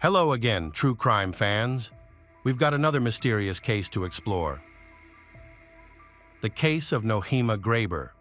Hello again, true crime fans. We've got another mysterious case to explore. The case of Nohema Graber.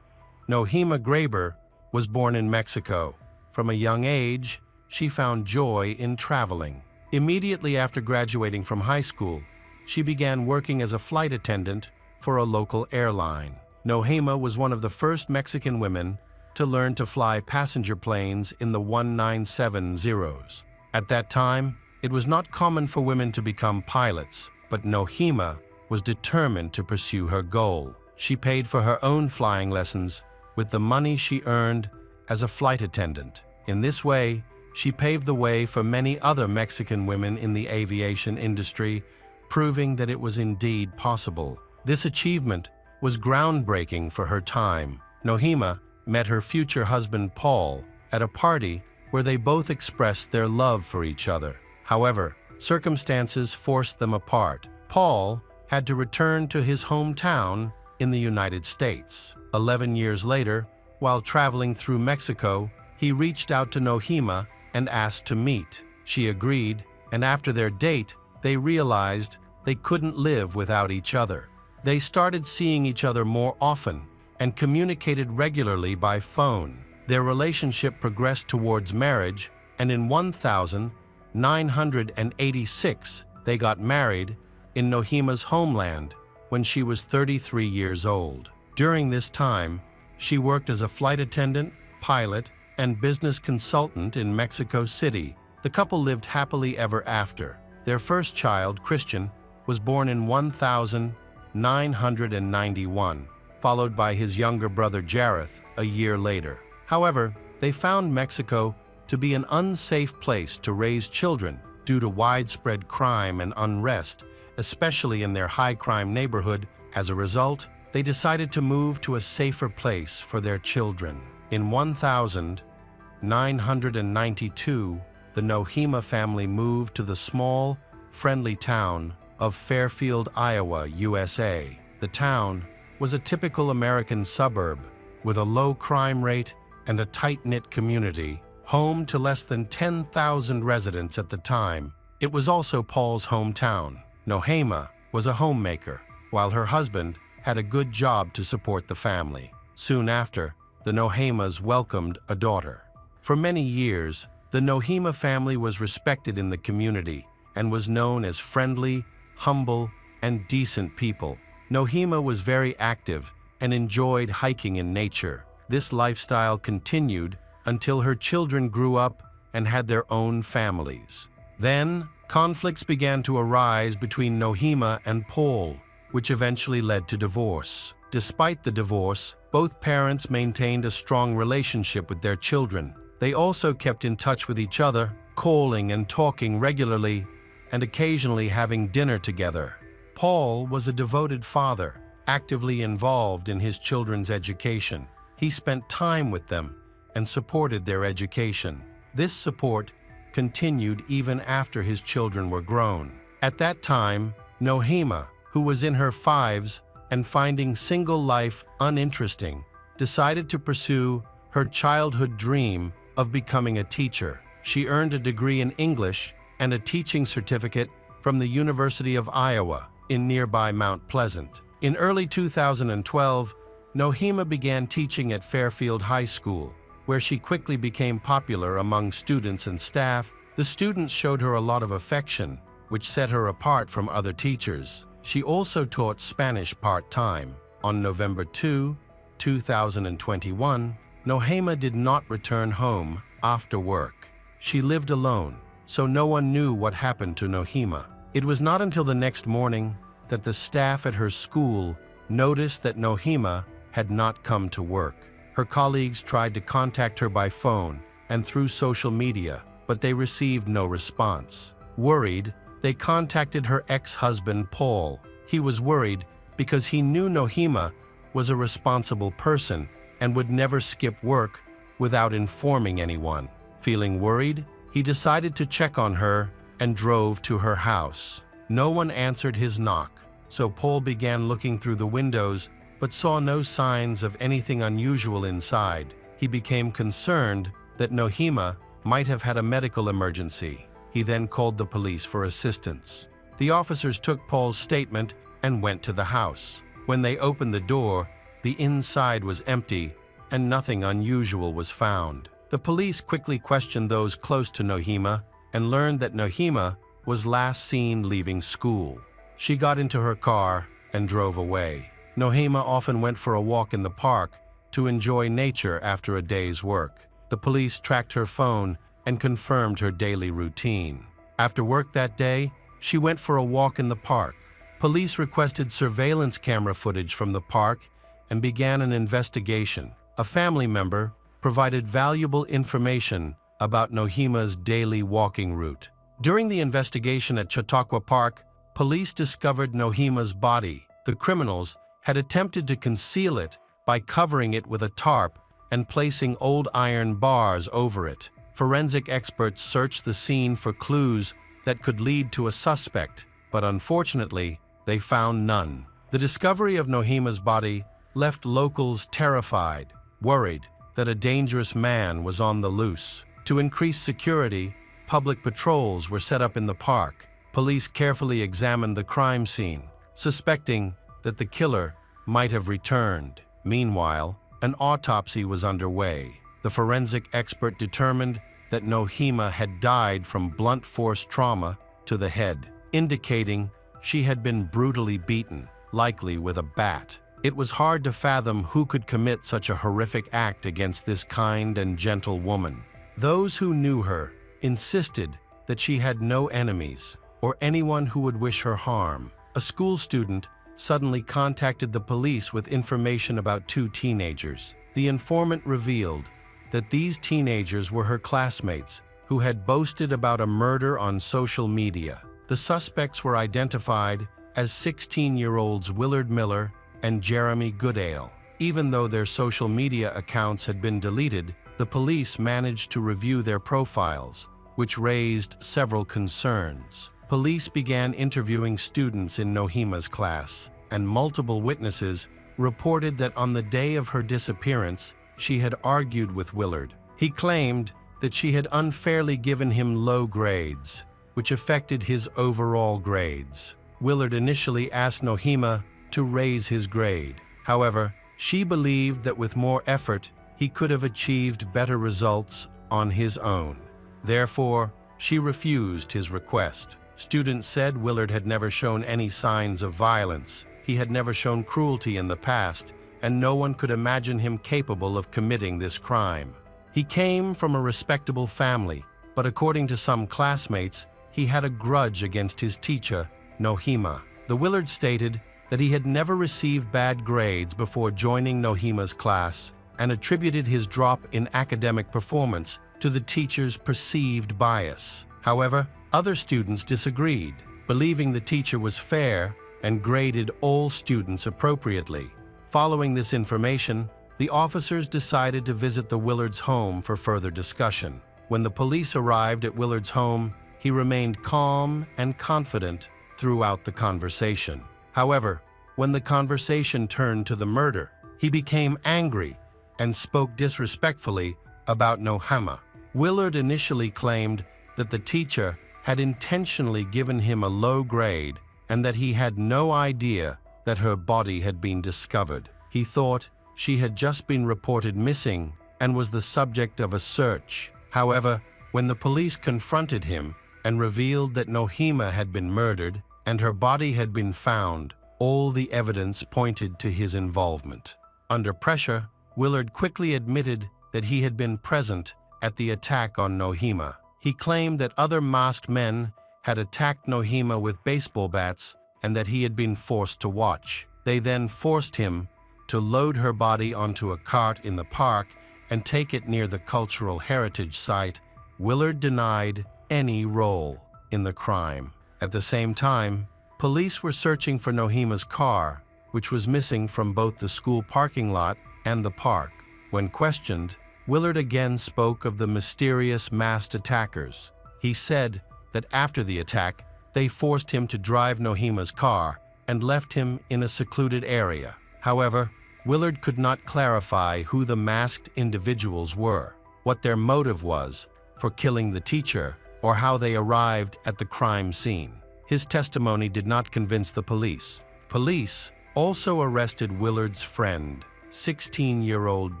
Nohema Graber was born in Mexico. From a young age, she found joy in traveling. Immediately after graduating from high school, she began working as a flight attendant for a local airline. Nohema was one of the first Mexican women to learn to fly passenger planes in the 1970s. At that time, it was not common for women to become pilots, but Nohema was determined to pursue her goal. She paid for her own flying lessons with the money she earned as a flight attendant. In this way, she paved the way for many other Mexican women in the aviation industry, proving that it was indeed possible. This achievement was groundbreaking for her time. Nohema met her future husband Paul at a party where they both expressed their love for each other. However, circumstances forced them apart. Paul had to return to his hometown in the United States. 11 years later, while traveling through Mexico, he reached out to Nohema and asked to meet. She agreed, and after their date, they realized they couldn't live without each other. They started seeing each other more often and communicated regularly by phone. Their relationship progressed towards marriage, and in 1986, they got married in Nohema's homeland when she was 33 years old. During this time, she worked as a flight attendant, pilot, and business consultant in Mexico City. The couple lived happily ever after. Their first child, Christian, was born in 1991, followed by his younger brother Jareth a year later. However, they found Mexico to be an unsafe place to raise children due to widespread crime and unrest, especially in their high-crime neighborhood. As a result, they decided to move to a safer place for their children. In 1992, the Nohema family moved to the small, friendly town of Fairfield, Iowa, USA. The town was a typical American suburb with a low crime rate and a tight-knit community, home to less than 10,000 residents at the time. It was also Paul's hometown. Nohema was a homemaker, while her husband had a good job to support the family. Soon after, the Nohemas welcomed a daughter. For many years, the Nohema family was respected in the community and was known as friendly, humble, and decent people. Nohema was very active and enjoyed hiking in nature. This lifestyle continued until her children grew up and had their own families. Then, conflicts began to arise between Nohema and Paul, which eventually led to divorce. Despite the divorce, both parents maintained a strong relationship with their children. They also kept in touch with each other, calling and talking regularly, and occasionally having dinner together. Paul was a devoted father, actively involved in his children's education. He spent time with them and supported their education. This support continued even after his children were grown. At that time, Nohema, who was in her 50s and finding single life uninteresting, decided to pursue her childhood dream of becoming a teacher. She earned a degree in English and a teaching certificate from the University of Iowa in nearby Mount Pleasant. In early 2012, Nohema began teaching at Fairfield High School, where she quickly became popular among students and staff. The students showed her a lot of affection, which set her apart from other teachers. She also taught Spanish part-time. On November 2, 2021, Nohema did not return home after work. She lived alone, so no one knew what happened to Nohema. It was not until the next morning that the staff at her school noticed that Nohema had not come to work. Her colleagues tried to contact her by phone and through social media, but they received no response. Worried, they contacted her ex-husband Paul. He was worried because he knew Nohema was a responsible person and would never skip work without informing anyone. Feeling worried, he decided to check on her and drove to her house. No one answered his knock, so Paul began looking through the windows but saw no signs of anything unusual inside. He became concerned that Nohema might have had a medical emergency. He then called the police for assistance. The officers took Paul's statement and went to the house. When they opened the door, the inside was empty and nothing unusual was found. The police quickly questioned those close to Nohema and learned that Nohema was last seen leaving school. She got into her car and drove away. Nohema often went for a walk in the park to enjoy nature after a day's work. The police tracked her phone and confirmed her daily routine. After work that day, she went for a walk in the park. Police requested surveillance camera footage from the park and began an investigation. A family member provided valuable information about Nohema's daily walking route. During the investigation at Chautauqua Park, police discovered Nohema's body. The criminals had attempted to conceal it by covering it with a tarp and placing old iron bars over it. Forensic experts searched the scene for clues that could lead to a suspect, but unfortunately, they found none. The discovery of Nohema's body left locals terrified, worried that a dangerous man was on the loose. To increase security, public patrols were set up in the park. Police carefully examined the crime scene, suspecting that the killer might have returned. Meanwhile, an autopsy was underway. The forensic expert determined that Nohema had died from blunt force trauma to the head, indicating she had been brutally beaten, likely with a bat. It was hard to fathom who could commit such a horrific act against this kind and gentle woman. Those who knew her insisted that she had no enemies or anyone who would wish her harm. A school student suddenly contacted the police with information about two teenagers. The informant revealed that these teenagers were her classmates who had boasted about a murder on social media. The suspects were identified as 16-year-olds Willard Miller and Jeremy Goodale. Even though their social media accounts had been deleted, the police managed to review their profiles, which raised several concerns. Police began interviewing students in Nohema's class, and multiple witnesses reported that on the day of her disappearance, she had argued with Willard. He claimed that she had unfairly given him low grades, which affected his overall grades. Willard initially asked Nohema to raise his grade. However, she believed that with more effort, he could have achieved better results on his own. Therefore, she refused his request. Students said Willard had never shown any signs of violence. He had never shown cruelty in the past, and no one could imagine him capable of committing this crime. He came from a respectable family, but according to some classmates, he had a grudge against his teacher, Nohema. The Willard stated that he had never received bad grades before joining Nohema's class and attributed his drop in academic performance to the teacher's perceived bias. However, other students disagreed, believing the teacher was fair and graded all students appropriately. Following this information, the officers decided to visit the Willard's home for further discussion. When the police arrived at Willard's home, he remained calm and confident throughout the conversation. However, when the conversation turned to the murder, he became angry and spoke disrespectfully about Nohema. Willard initially claimed that the teacher had intentionally given him a low grade and that he had no idea that her body had been discovered. He thought she had just been reported missing and was the subject of a search. However, when the police confronted him and revealed that Nohema had been murdered and her body had been found, all the evidence pointed to his involvement. Under pressure, Willard quickly admitted that he had been present at the attack on Nohema. He claimed that other masked men had attacked Nohema with baseball bats and that he had been forced to watch. They then forced him to load her body onto a cart in the park and take it near the cultural heritage site. Willard denied any role in the crime. At the same time, police were searching for Nohema's car, which was missing from both the school parking lot and the park. When questioned, Willard again spoke of the mysterious masked attackers. He said that after the attack, they forced him to drive Nohema's car and left him in a secluded area. However, Willard could not clarify who the masked individuals were, what their motive was for killing the teacher, or how they arrived at the crime scene. His testimony did not convince the police. Police also arrested Willard's friend, 16-year-old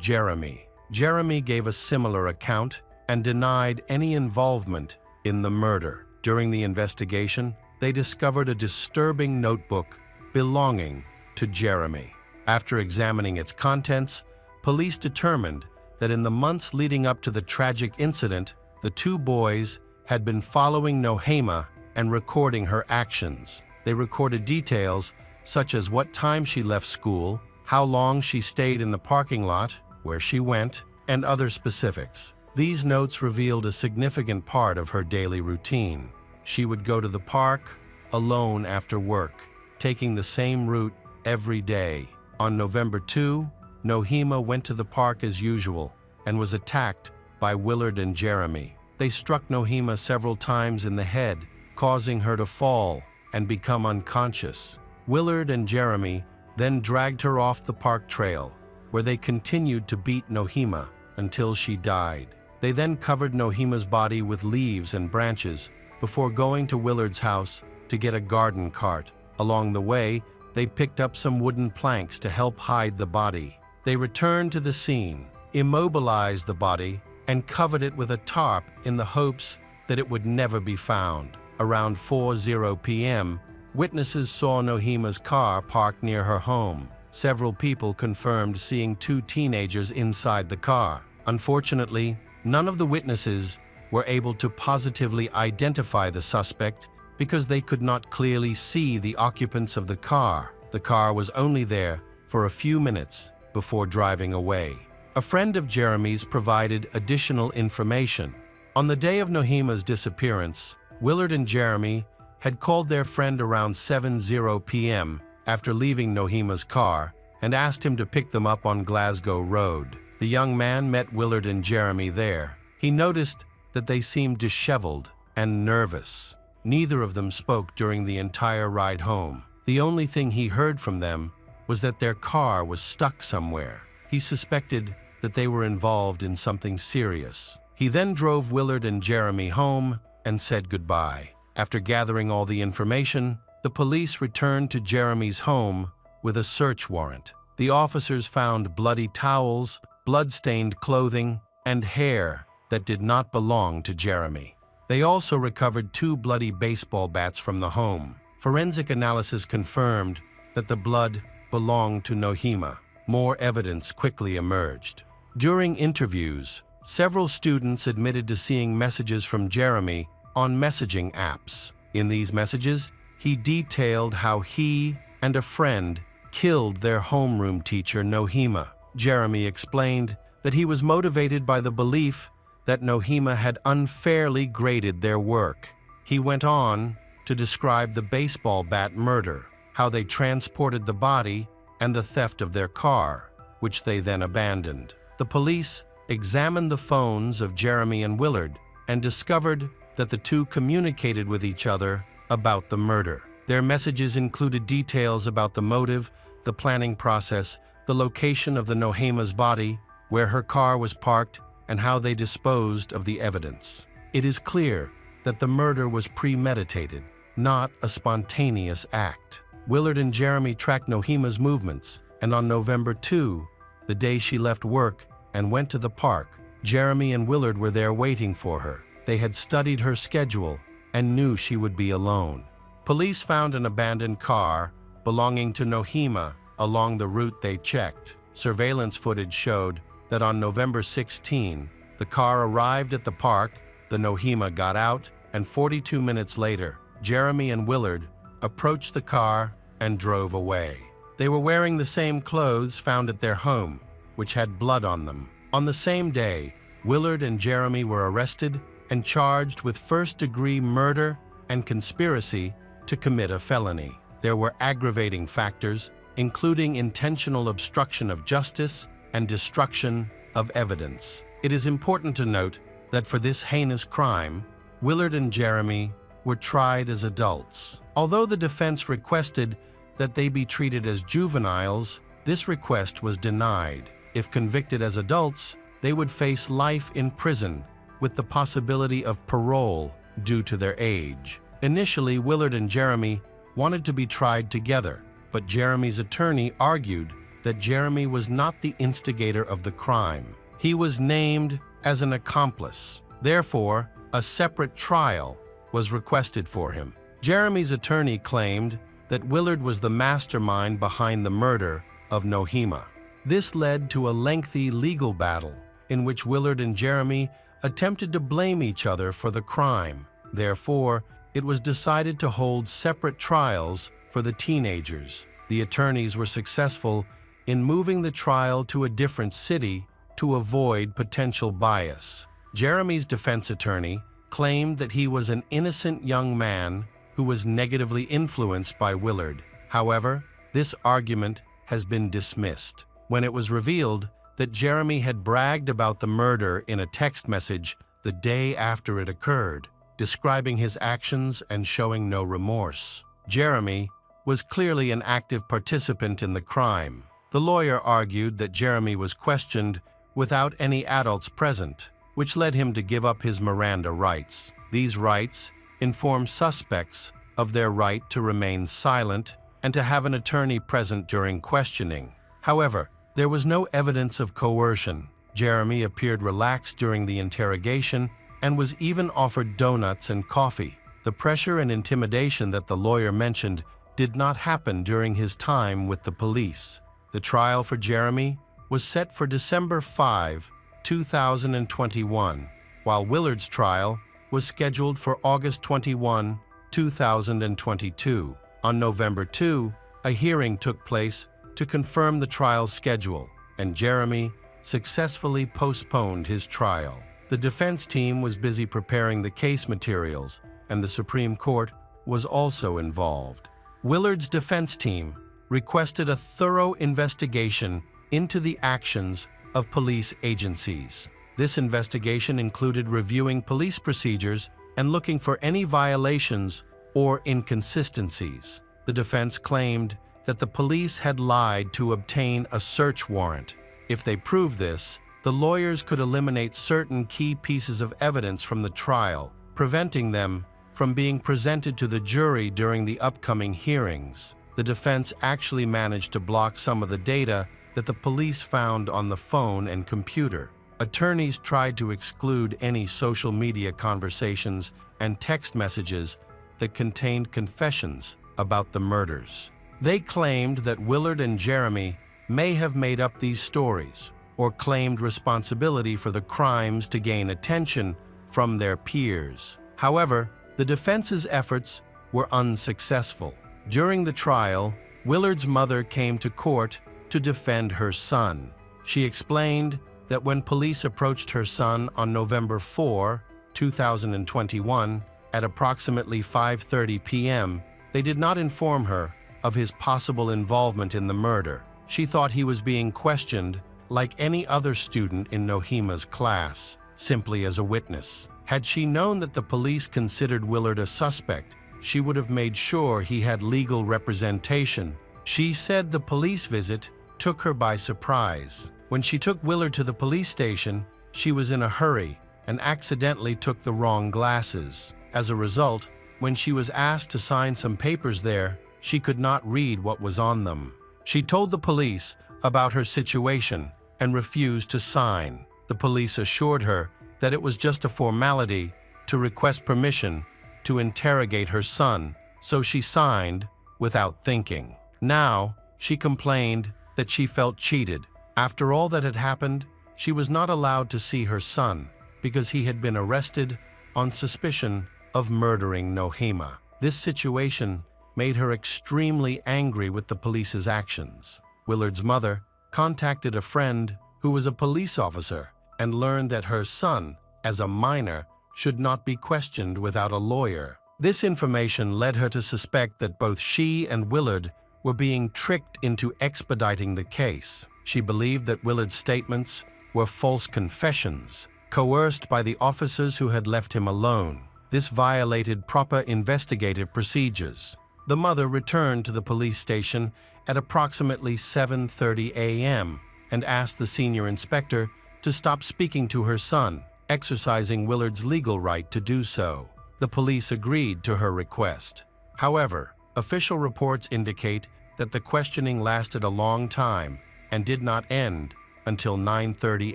Jeremy. Jeremy gave a similar account and denied any involvement in the murder. During the investigation, they discovered a disturbing notebook belonging to Jeremy. After examining its contents, police determined that in the months leading up to the tragic incident, the two boys had been following Nohema and recording her actions. They recorded details such as what time she left school, how long she stayed in the parking lot, where she went, and other specifics. These notes revealed a significant part of her daily routine. She would go to the park alone after work, taking the same route every day. On November 2, Nohema went to the park as usual and was attacked by Willard and Jeremy. They struck Nohema several times in the head, causing her to fall and become unconscious. Willard and Jeremy then dragged her off the park trail, where they continued to beat Nohema until she died. They then covered Nohema's body with leaves and branches before going to Willard's house to get a garden cart. Along the way, they picked up some wooden planks to help hide the body. They returned to the scene, immobilized the body, and covered it with a tarp in the hopes that it would never be found. Around 4:00 p.m., witnesses saw Nohema's car parked near her home. Several people confirmed seeing two teenagers inside the car. Unfortunately, none of the witnesses were able to positively identify the suspect because they could not clearly see the occupants of the car. The car was only there for a few minutes before driving away. A friend of Jeremy's provided additional information. On the day of Nohema's disappearance, Willard and Jeremy had called their friend around 7:00 p.m. after leaving Nohema's car and asked him to pick them up on Glasgow Road. The young man met Willard and Jeremy there. He noticed that they seemed disheveled and nervous. Neither of them spoke during the entire ride home. The only thing he heard from them was that their car was stuck somewhere. He suspected that they were involved in something serious. He then drove Willard and Jeremy home and said goodbye. After gathering all the information, the police returned to Jeremy's home with a search warrant. The officers found bloody towels, blood-stained clothing, and hair that did not belong to Jeremy. They also recovered 2 bloody baseball bats from the home. Forensic analysis confirmed that the blood belonged to Nohema. More evidence quickly emerged. During interviews, several students admitted to seeing messages from Jeremy on messaging apps. In these messages, he detailed how he and a friend killed their homeroom teacher, Nohema. Jeremy explained that he was motivated by the belief that Nohema had unfairly graded their work. He went on to describe the baseball bat murder, how they transported the body, and the theft of their car, which they then abandoned. The police examined the phones of Jeremy and Willard and discovered that the two communicated with each other about the murder. Their messages included details about the motive, the planning process, the location of the Nohema's body, where her car was parked, and how they disposed of the evidence. It is clear that the murder was premeditated, not a spontaneous act. Willard and Jeremy tracked Nohema's movements, and on November 2, the day she left work and went to the park, Jeremy and Willard were there waiting for her. They had studied her schedule and knew she would be alone. Police found an abandoned car belonging to Nohema along the route they checked. Surveillance footage showed that on November 16, the car arrived at the park, the Nohema got out, and 42 minutes later, Jeremy and Willard approached the car and drove away. They were wearing the same clothes found at their home, which had blood on them. On the same day, Willard and Jeremy were arrested and charged with first-degree murder and conspiracy to commit a felony. There were aggravating factors, including intentional obstruction of justice and destruction of evidence. It is important to note that for this heinous crime, Willard and Jeremy were tried as adults. Although the defense requested that they be treated as juveniles, this request was denied. If convicted as adults, they would face life in prison with the possibility of parole due to their age. Initially, Willard and Jeremy wanted to be tried together, but Jeremy's attorney argued that Jeremy was not the instigator of the crime. He was named as an accomplice. Therefore, a separate trial was requested for him. Jeremy's attorney claimed that Willard was the mastermind behind the murder of Nohema. This led to a lengthy legal battle in which Willard and Jeremy attempted to blame each other for the crime. Therefore, it was decided to hold separate trials for the teenagers. The attorneys were successful in moving the trial to a different city to avoid potential bias. Jeremy's defense attorney claimed that he was an innocent young man who was negatively influenced by Willard. However, this argument has been dismissed when it was revealed that Jeremy had bragged about the murder in a text message the day after it occurred, describing his actions and showing no remorse. Jeremy was clearly an active participant in the crime. The lawyer argued that Jeremy was questioned without any adults present, which led him to give up his Miranda rights. These rights inform suspects of their right to remain silent and to have an attorney present during questioning. However, there was no evidence of coercion. Jeremy appeared relaxed during the interrogation and was even offered donuts and coffee. The pressure and intimidation that the lawyer mentioned did not happen during his time with the police. The trial for Jeremy was set for December 5, 2021, while Willard's trial was scheduled for August 21, 2022. On November 2, a hearing took place to confirm the trial schedule, and Jeremy successfully postponed his trial. The defense team was busy preparing the case materials, and the Supreme Court was also involved. Willard's defense team requested a thorough investigation into the actions of police agencies. This investigation included reviewing police procedures and looking for any violations or inconsistencies. The defense claimed that the police had lied to obtain a search warrant. If they proved this, the lawyers could eliminate certain key pieces of evidence from the trial, preventing them from being presented to the jury during the upcoming hearings. The defense actually managed to block some of the data that the police found on the phone and computer. Attorneys tried to exclude any social media conversations and text messages that contained confessions about the murders. They claimed that Willard and Jeremy may have made up these stories or claimed responsibility for the crimes to gain attention from their peers. However, the defense's efforts were unsuccessful. During the trial, Willard's mother came to court to defend her son. She explained that when police approached her son on November 4, 2021, at approximately 5:30 p.m., they did not inform her of his possible involvement in the murder. She thought he was being questioned like any other student in Nohema's class, simply as a witness. Had she known that the police considered Willard a suspect, she would have made sure he had legal representation. She said the police visit took her by surprise. When she took Willard to the police station, she was in a hurry and accidentally took the wrong glasses. As a result, when she was asked to sign some papers there, she could not read what was on them. She told the police about her situation and refused to sign. The police assured her that it was just a formality to request permission to interrogate her son, so she signed without thinking. Now, she complained that she felt cheated. After all that had happened, she was not allowed to see her son because he had been arrested on suspicion of murdering Nohema. This situation made her extremely angry with the police's actions. Willard's mother contacted a friend who was a police officer and learned that her son, as a minor, should not be questioned without a lawyer. This information led her to suspect that both she and Willard were being tricked into expediting the case. She believed that Willard's statements were false confessions, coerced by the officers who had left him alone. This violated proper investigative procedures. The mother returned to the police station at approximately 7:30 a.m. and asked the senior inspector to stop speaking to her son, exercising Willard's legal right to do so. the police agreed to her request. However, official reports indicate that the questioning lasted a long time and did not end until 9:30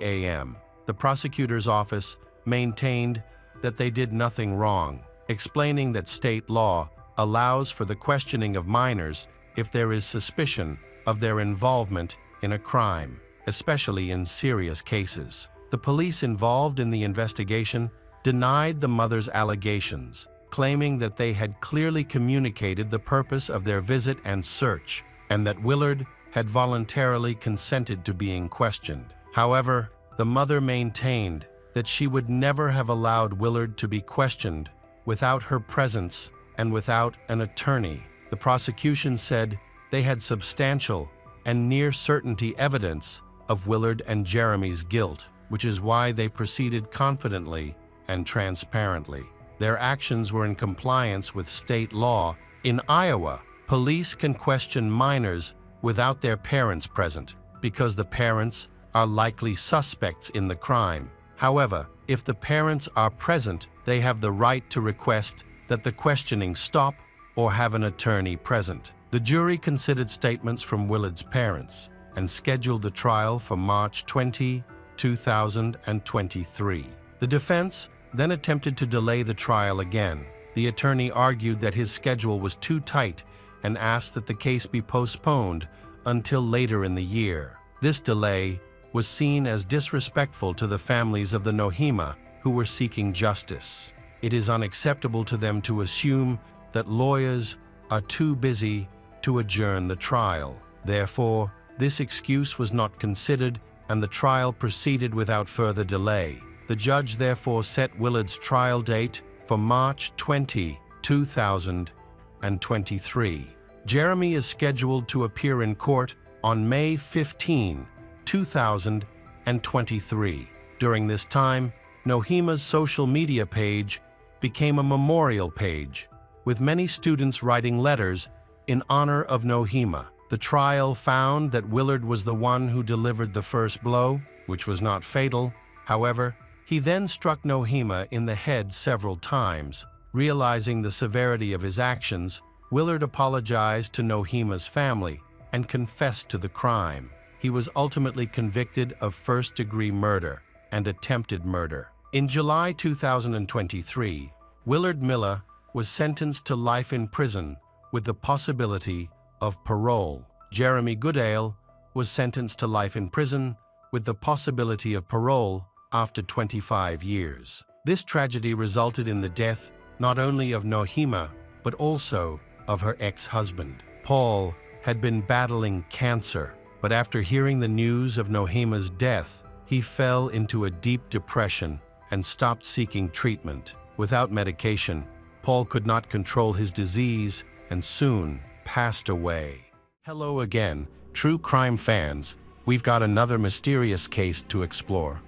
a.m. The prosecutor's office maintained that they did nothing wrong, explaining that state law allows for the questioning of minors if there is suspicion of their involvement in a crime, especially in serious cases. The police involved in the investigation denied the mother's allegations, claiming that they had clearly communicated the purpose of their visit and search, and that Willard had voluntarily consented to being questioned. However, the mother maintained that she would never have allowed Willard to be questioned without her presence and without an attorney. The prosecution said they had substantial and near certainty evidence of Willard and Jeremy's guilt, which is why they proceeded confidently and transparently. Their actions were in compliance with state law. In Iowa, police can question minors without their parents present because the parents are likely suspects in the crime. However, if the parents are present, they have the right to request that the questioning stop or have an attorney present. The jury considered statements from Willard's parents and scheduled the trial for March 20, 2023. The defense then attempted to delay the trial again. The attorney argued that his schedule was too tight and asked that the case be postponed until later in the year. This delay was seen as disrespectful to the families of the Nohema who were seeking justice. It is unacceptable to them to assume that lawyers are too busy to adjourn the trial. Therefore, this excuse was not considered and the trial proceeded without further delay. The judge therefore set Willard's trial date for March 20, 2023. Jeremy is scheduled to appear in court on May 15, 2023. During this time, Nohema's social media page became a memorial page, with many students writing letters in honor of Nohema. The trial found that Willard was the one who delivered the first blow, which was not fatal. However, he then struck Nohema in the head several times. Realizing the severity of his actions, Willard apologized to Nohema's family and confessed to the crime. He was ultimately convicted of first-degree murder and attempted murder. In July 2023, Willard Miller was sentenced to life in prison with the possibility of parole. Jeremy Goodale was sentenced to life in prison with the possibility of parole after 25 years. This tragedy resulted in the death not only of Nohema, but also of her ex-husband. Paul had been battling cancer, but after hearing the news of Nohema's death, he fell into a deep depression and stopped seeking treatment. Without medication, Paul could not control his disease and soon passed away. Hello again, true crime fans. We've got another mysterious case to explore.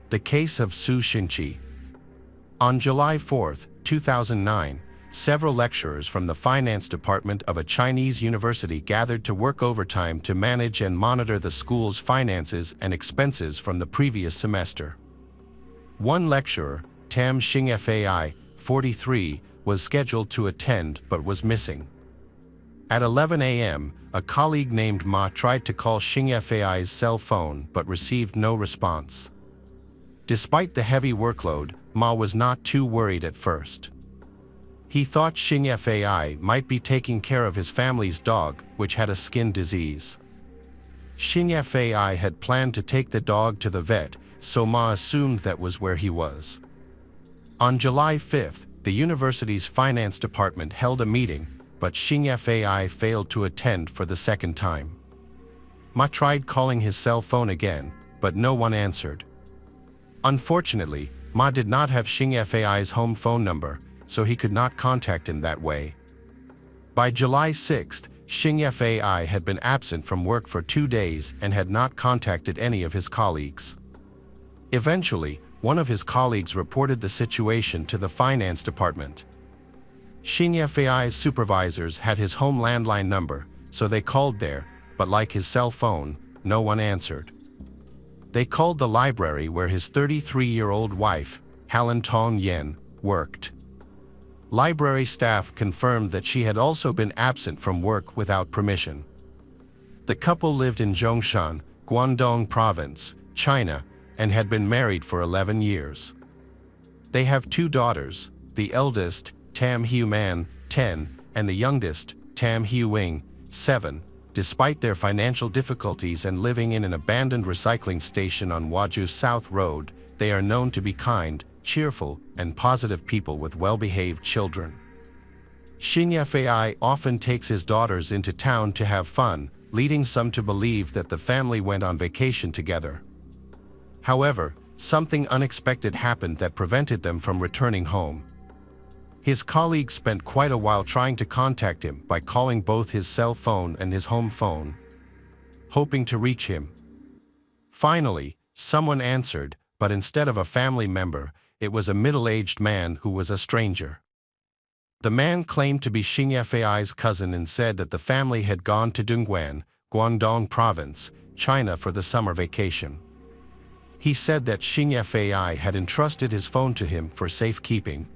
The case of Su Xinqi. On July 4, 2009, several lecturers from the finance department of a Chinese university gathered to work overtime to manage and monitor the school's finances and expenses from the previous semester. One lecturer, Tam Xingfai, 43, was scheduled to attend but was missing. At 11 a.m., a colleague named Ma tried to call Xingfai's cell phone but received no response. Despite the heavy workload, Ma was not too worried at first. He thought Xingfai might be taking care of his family's dog, which had a skin disease. Xingfai had planned to take the dog to the vet, so Ma assumed that was where he was. On July 5th, the university's finance department held a meeting, but Xingfai failed to attend for the second time. Ma tried calling his cell phone again, but no one answered. Unfortunately, Ma did not have Xingfai's home phone number, so he could not contact him that way. By July 6th, Xingfai had been absent from work for 2 days and had not contacted any of his colleagues. Eventually, one of his colleagues reported the situation to the finance department. Xingfai's supervisors had his home landline number, so they called there, but like his cell phone, no one answered. They called the library where his 33-year-old wife, Helen Tong Yen, worked. Library staff confirmed that she had also been absent from work without permission. The couple lived in Zhongshan, Guangdong Province, China, and had been married for 11 years. They have 2 daughters, the eldest, Tam Hu-man, 10, and the youngest, Tam Hu-wing, 7. Despite their financial difficulties and living in an abandoned recycling station on Waju South Road, they are known to be kind, cheerful, and positive people with well-behaved children. Xing Yafei often takes his daughters into town to have fun, leading some to believe that the family went on vacation together. However, something unexpected happened that prevented them from returning home. His colleagues spent quite a while trying to contact him by calling both his cell phone and his home phone, hoping to reach him. Finally, someone answered, but instead of a family member, it was a middle-aged man who was a stranger. The man claimed to be Xing Yafei's cousin and said that the family had gone to Dongguan, Guangdong Province, China for the summer vacation. He said that Xing Yafei had entrusted his phone to him for safekeeping.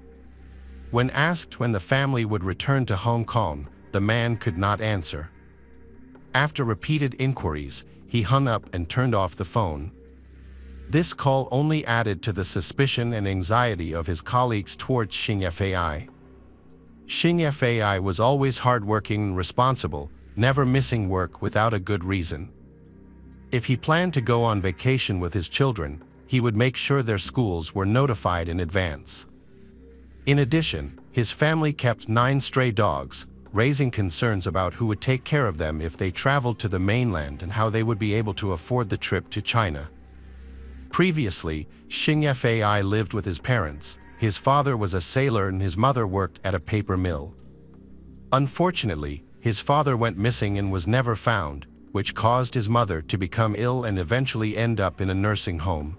When asked when the family would return to Hong Kong, the man could not answer. After repeated inquiries, he hung up and turned off the phone. This call only added to the suspicion and anxiety of his colleagues towards Xing Yafei. Xing Yafei was always hardworking and responsible, never missing work without a good reason. If he planned to go on vacation with his children, he would make sure their schools were notified in advance. In addition, his family kept 9 stray dogs, raising concerns about who would take care of them if they traveled to the mainland and how they would be able to afford the trip to China. Previously, Xing Yafei lived with his parents. His father was a sailor and his mother worked at a paper mill. Unfortunately, his father went missing and was never found, which caused his mother to become ill and eventually end up in a nursing home.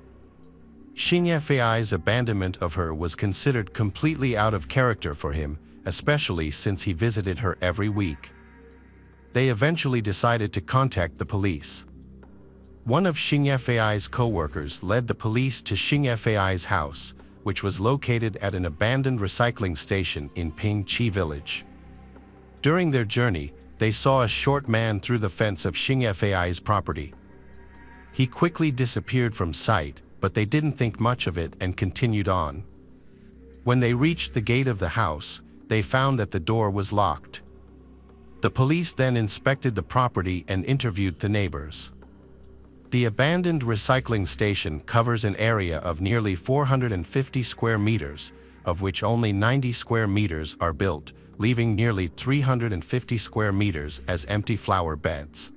Xing Yafei's abandonment of her was considered completely out of character for him, especially since he visited her every week. They eventually decided to contact the police. One of Xing Yafei's co-workers led the police to Xing Yafei's house, which was located at an abandoned recycling station in Pingqi village. During their journey, they saw a short man through the fence of Xing Yafei's property. He quickly disappeared from sight, but they didn't think much of it and continued on. When they reached the gate of the house, they found that the door was locked. The police then inspected the property and interviewed the neighbors. The abandoned recycling station covers an area of nearly 450 square meters, of which only 90 square meters are built, leaving nearly 350 square meters as empty flower beds.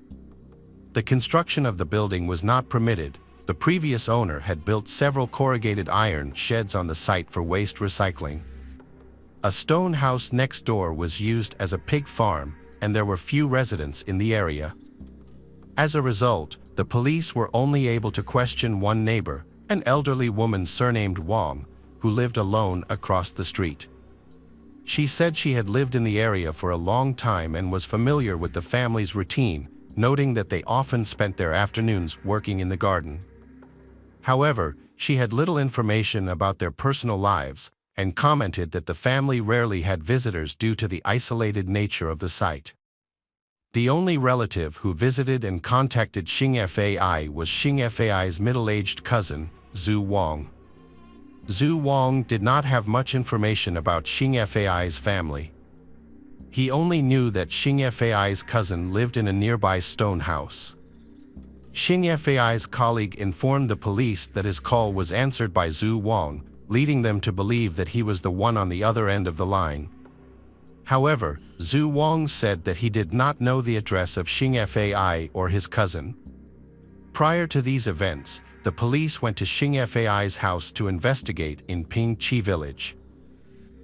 The construction of the building was not permitted. The previous owner had built several corrugated iron sheds on the site for waste recycling. A stone house next door was used as a pig farm, and there were few residents in the area. As a result, the police were only able to question one neighbor, an elderly woman surnamed Wang, who lived alone across the street. She said she had lived in the area for a long time and was familiar with the family's routine, noting that they often spent their afternoons working in the garden. However, she had little information about their personal lives and commented that the family rarely had visitors due to the isolated nature of the site. The only relative who visited and contacted Xing Yafei was Xing Yafei's middle-aged cousin, Zhu Wang. Zhu Wang did not have much information about Xing Yafei's family. He only knew that Xing Yafei's cousin lived in a nearby stone house. Xing Yafei's colleague informed the police that his call was answered by Zhu Wang, leading them to believe that he was the one on the other end of the line. However, Zhu Wang said that he did not know the address of Xing Yafei or his cousin. Prior to these events, the police went to Xing Yafei's house to investigate in Pingqi village.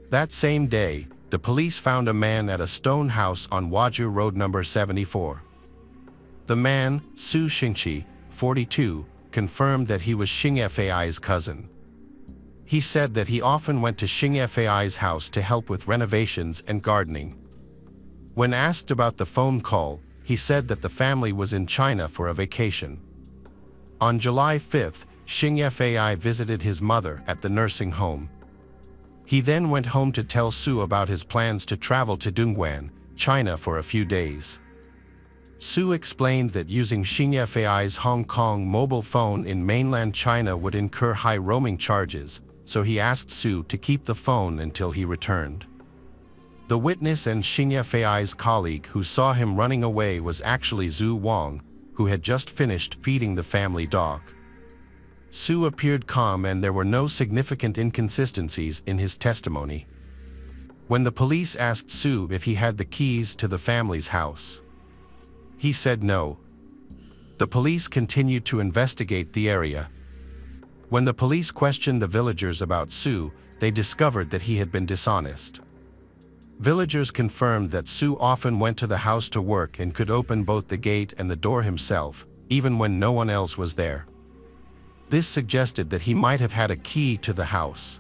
That same day, the police found a man at a stone house on Waju Road number 74. The man, Su Xingqi, 42, confirmed that he was Xing Yafei's cousin. He said that he often went to Xing Yafei's house to help with renovations and gardening. When asked about the phone call, he said that the family was in China for a vacation. On July 5, Xing Yafei visited his mother at the nursing home. He then went home to tell Sue about his plans to travel to Dongguan, China for a few days. Sue explained that using Xingfei's Hong Kong mobile phone in mainland China would incur high roaming charges, so he asked Sue to keep the phone until he returned. The witness and Xingfei's colleague who saw him running away was actually Zhu Wang, who had just finished feeding the family dog. Sue appeared calm and there were no significant inconsistencies in his testimony. When the police asked Sue if he had the keys to the family's house, he said no. The police continued to investigate the area. When the police questioned the villagers about Sue, they discovered that he had been dishonest. Villagers confirmed that Sue often went to the house to work and could open both the gate and the door himself, even when no one else was there. This suggested that he might have had a key to the house.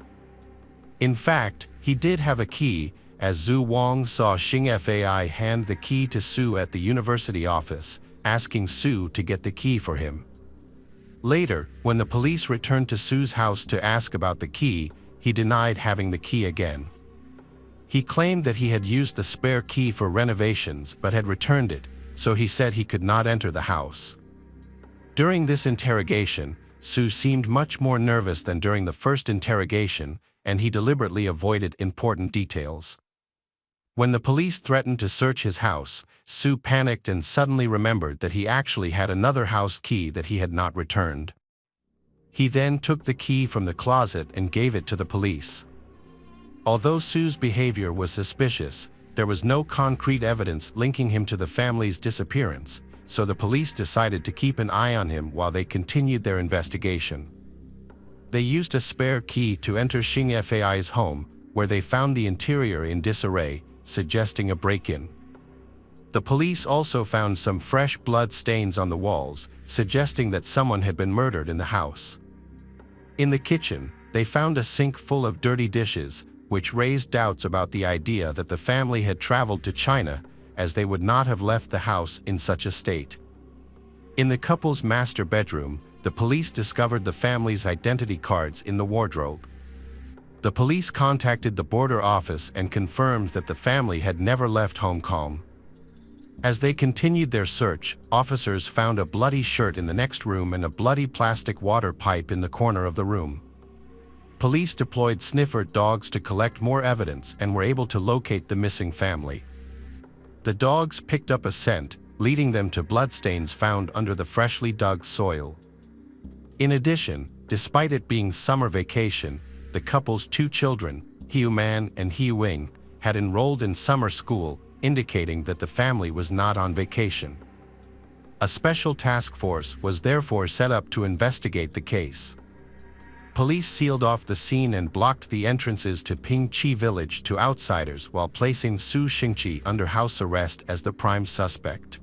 In fact, he did have a key, as Zhu Wang saw Xingfei hand the key to Sue at the university office, asking Sue to get the key for him. Later, when the police returned to Sue's house to ask about the key, he denied having the key again. He claimed that he had used the spare key for renovations but had returned it, so he said he could not enter the house. During this interrogation, Sue seemed much more nervous than during the first interrogation, and he deliberately avoided important details. When the police threatened to search his house, Sue panicked and suddenly remembered that he actually had another house key that he had not returned. He then took the key from the closet and gave it to the police. Although Sue's behavior was suspicious, there was no concrete evidence linking him to the family's disappearance, so the police decided to keep an eye on him while they continued their investigation. They used a spare key to enter Xingfei's home, where they found the interior in disarray, suggesting a break-in. The police also found some fresh blood stains on the walls, suggesting that someone had been murdered in the house. In the kitchen, they found a sink full of dirty dishes, which raised doubts about the idea that the family had traveled to China, as they would not have left the house in such a state. In the couple's master bedroom, the police discovered the family's identity cards in the wardrobe. The police contacted the border office and confirmed that the family had never left Hong Kong. As they continued their search, officers found a bloody shirt in the next room and a bloody plastic water pipe in the corner of the room. Police deployed sniffer dogs to collect more evidence and were able to locate the missing family. The dogs picked up a scent, leading them to bloodstains found under the freshly dug soil. In addition, despite it being summer vacation, the couple's two children, Hiu Man and Hiu Wing, had enrolled in summer school, indicating that the family was not on vacation. A special task force was therefore set up to investigate the case. Police sealed off the scene and blocked the entrances to Ping Chi village to outsiders while placing Su Xingqi under house arrest as the prime suspect.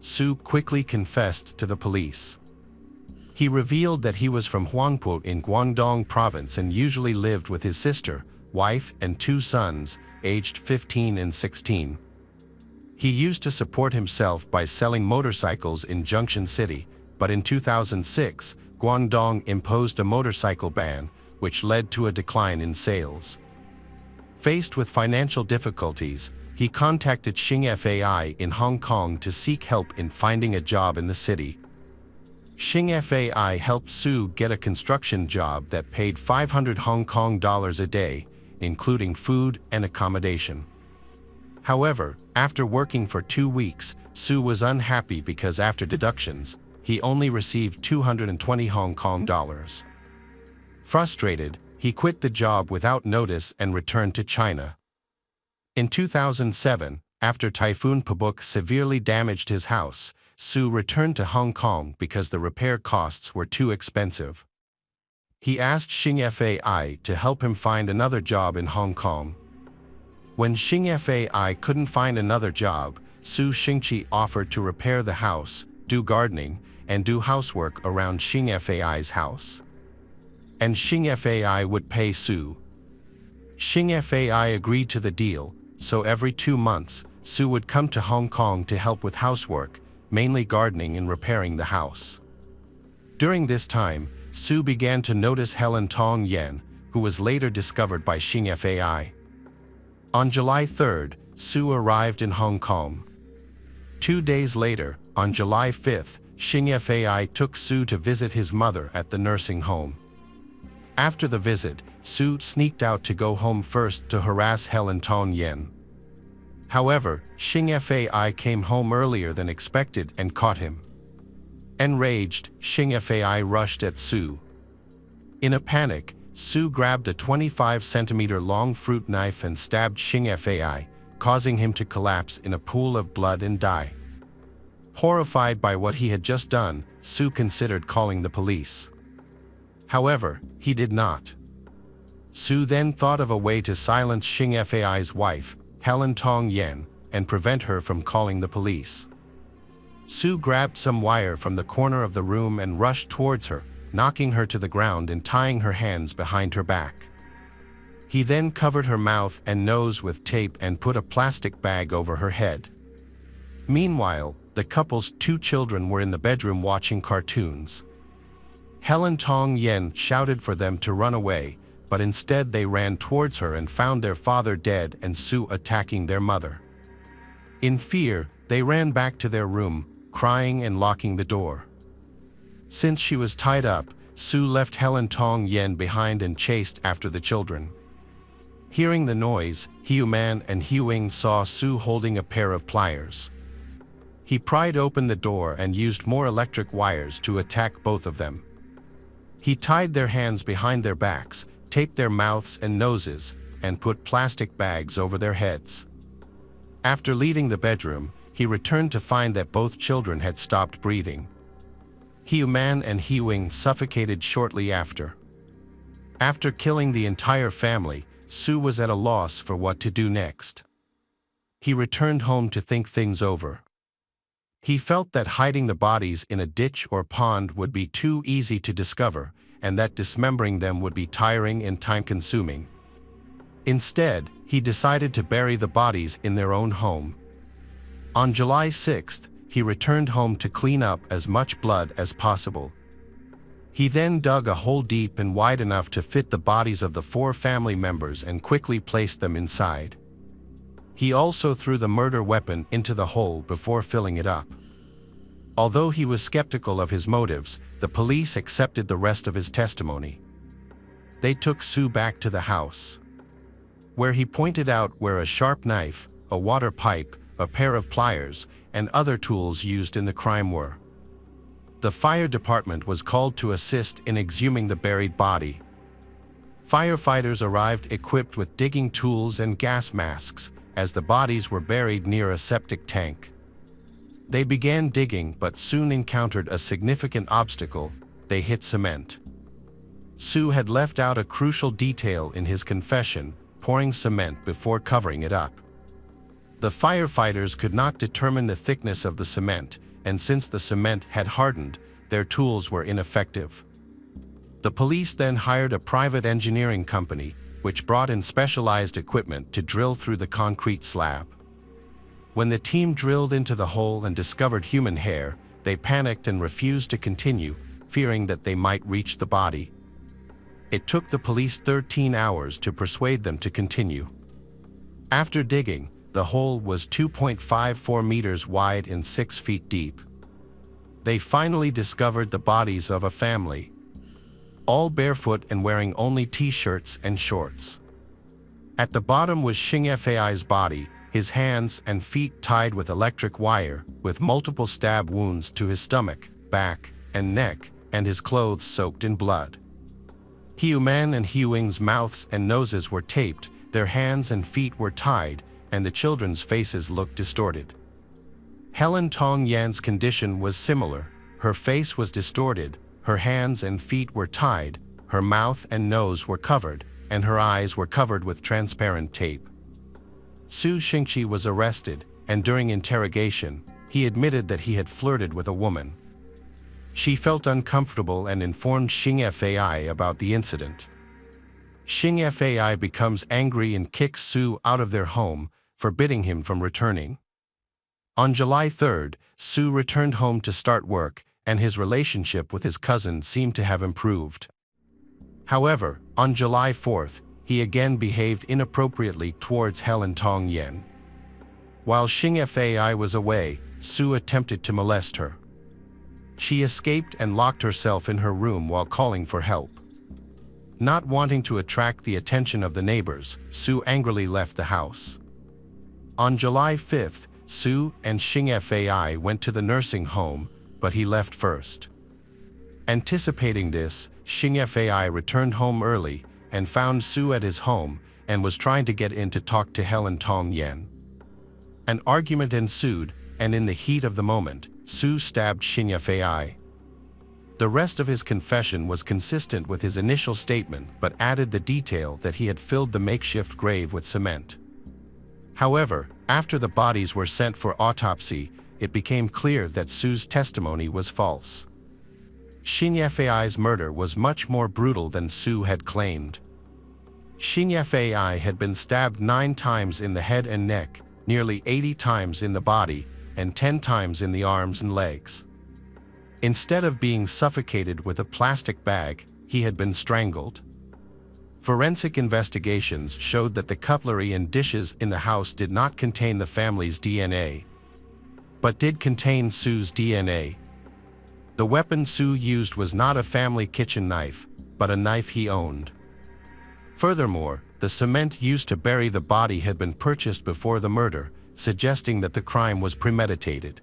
Su quickly confessed to the police. He revealed that he was from Huangpu in Guangdong province and usually lived with his sister, wife, and two sons, aged 15 and 16. He used to support himself by selling motorcycles in Junction City, but in 2006, Guangdong imposed a motorcycle ban, which led to a decline in sales. Faced with financial difficulties, he contacted Xingfei in Hong Kong to seek help in finding a job in the city. Xingfei helped Su get a construction job that paid 500 Hong Kong dollars a day, including food and accommodation. However, after working for 2 weeks, Su was unhappy because after deductions, he only received 220 Hong Kong dollars. Frustrated, he quit the job without notice and returned to China. In 2007, after Typhoon Pabuk severely damaged his house, Su returned to Hong Kong because the repair costs were too expensive. He asked Xingfei to help him find another job in Hong Kong. When Xingfei couldn't find another job, Su Xingqi offered to repair the house, do gardening, and do housework around Xingfei's house. And Xingfei would pay Su. Xingfei agreed to the deal, so every 2 months, Su would come to Hong Kong to help with housework, mainly gardening and repairing the house. During this time, Su began to notice Helen Tong Yen, who was later discovered by Xing Fai. On July 3rd, Sue arrived in Hong Kong. 2 days later, on July 5th, Xing Fai took Sue to visit his mother at the nursing home. After the visit, Sue sneaked out to go home first to harass Helen Tong Yen. However, Xing Fai came home earlier than expected and caught him. Enraged, Xing Fai rushed at Sue. In a panic, Sue grabbed a 25-centimeter-long fruit knife and stabbed Xing Fai, causing him to collapse in a pool of blood and die. Horrified by what he had just done, Sue considered calling the police. However, he did not. Sue then thought of a way to silence Xing Fai's wife, Helen Tong Yen, and prevent her from calling the police. Sue grabbed some wire from the corner of the room and rushed towards her, knocking her to the ground and tying her hands behind her back. He then covered her mouth and nose with tape and put a plastic bag over her head. Meanwhile, the couple's 2 children were in the bedroom watching cartoons. Helen Tong Yen shouted for them to run away, but instead they ran towards her and found their father dead and Sue attacking their mother. In fear, they ran back to their room, crying and locking the door. Since she was tied up, Sue left Helen Tong Yen behind and chased after the children. Hearing the noise, Hiu Man and Hiu Ying saw Sue holding a pair of pliers. He pried open the door and used more electric wires to attack both of them. He tied their hands behind their backs, taped their mouths and noses, and put plastic bags over their heads. After leaving the bedroom, he returned to find that both children had stopped breathing. Hiu Man and Hiu Ying suffocated shortly after. After killing the entire family, Sue was at a loss for what to do next. He returned home to think things over. He felt that hiding the bodies in a ditch or pond would be too easy to discover, and that dismembering them would be tiring and time-consuming. Instead, he decided to bury the bodies in their own home. On July 6th, he returned home to clean up as much blood as possible. He then dug a hole deep and wide enough to fit the bodies of the 4 family members and quickly placed them inside. He also threw the murder weapon into the hole before filling it up. Although he was skeptical of his motives, the police accepted the rest of his testimony. They took Sue back to the house, where he pointed out where a sharp knife, a water pipe, a pair of pliers, and other tools used in the crime were. The fire department was called to assist in exhuming the buried body. Firefighters arrived equipped with digging tools and gas masks, as the bodies were buried near a septic tank. They began digging but soon encountered a significant obstacle: they hit cement. Sue had left out a crucial detail in his confession, pouring cement before covering it up. The firefighters could not determine the thickness of the cement, and since the cement had hardened, their tools were ineffective. The police then hired a private engineering company, which brought in specialized equipment to drill through the concrete slab. When the team drilled into the hole and discovered human hair, they panicked and refused to continue, fearing that they might reach the body. It took the police 13 hours to persuade them to continue. After digging, the hole was 2.54 meters wide and 6 feet deep. They finally discovered the bodies of a family, all barefoot and wearing only t-shirts and shorts. At the bottom was Xing Fai's body, his hands and feet tied with electric wire, with multiple stab wounds to his stomach, back, and neck, and his clothes soaked in blood. Hiu Man and Hiu Ying's mouths and noses were taped, their hands and feet were tied, and the children's faces looked distorted. Helen Tong Yan's condition was similar. Her face was distorted, her hands and feet were tied, her mouth and nose were covered, and her eyes were covered with transparent tape. Su Xingqi was arrested, and during interrogation, he admitted that he had flirted with a woman. She felt uncomfortable and informed Xing Fai about the incident. Xing Fai becomes angry and kicks Su out of their home, forbidding him from returning. On July 3rd, Su returned home to start work, and his relationship with his cousin seemed to have improved. However, on July 4th, he again behaved inappropriately towards Helen Tong-yen. While Xing Fai was away, Sue attempted to molest her. She escaped and locked herself in her room while calling for help. Not wanting to attract the attention of the neighbors, Sue angrily left the house. On July 5th, Sue and Xing Fai went to the nursing home, but he left first. Anticipating this, Xing Fai returned home early and found Sue at his home and was trying to get in to talk to Helen Tong-yen. An argument ensued, and in the heat of the moment, Sue stabbed Xing Fai. The rest of his confession was consistent with his initial statement but added the detail that he had filled the makeshift grave with cement. However, after the bodies were sent for autopsy, it became clear that Sue's testimony was false. Xing Fai's murder was much more brutal than Sue had claimed. Xing Fai had been stabbed 9 times in the head and neck, nearly 80 times in the body, and 10 times in the arms and legs. Instead of being suffocated with a plastic bag, he had been strangled. Forensic investigations showed that the cutlery and dishes in the house did not contain the family's DNA, but did contain Sue's DNA. The weapon Sue used was not a family kitchen knife, but a knife he owned. Furthermore, the cement used to bury the body had been purchased before the murder, suggesting that the crime was premeditated.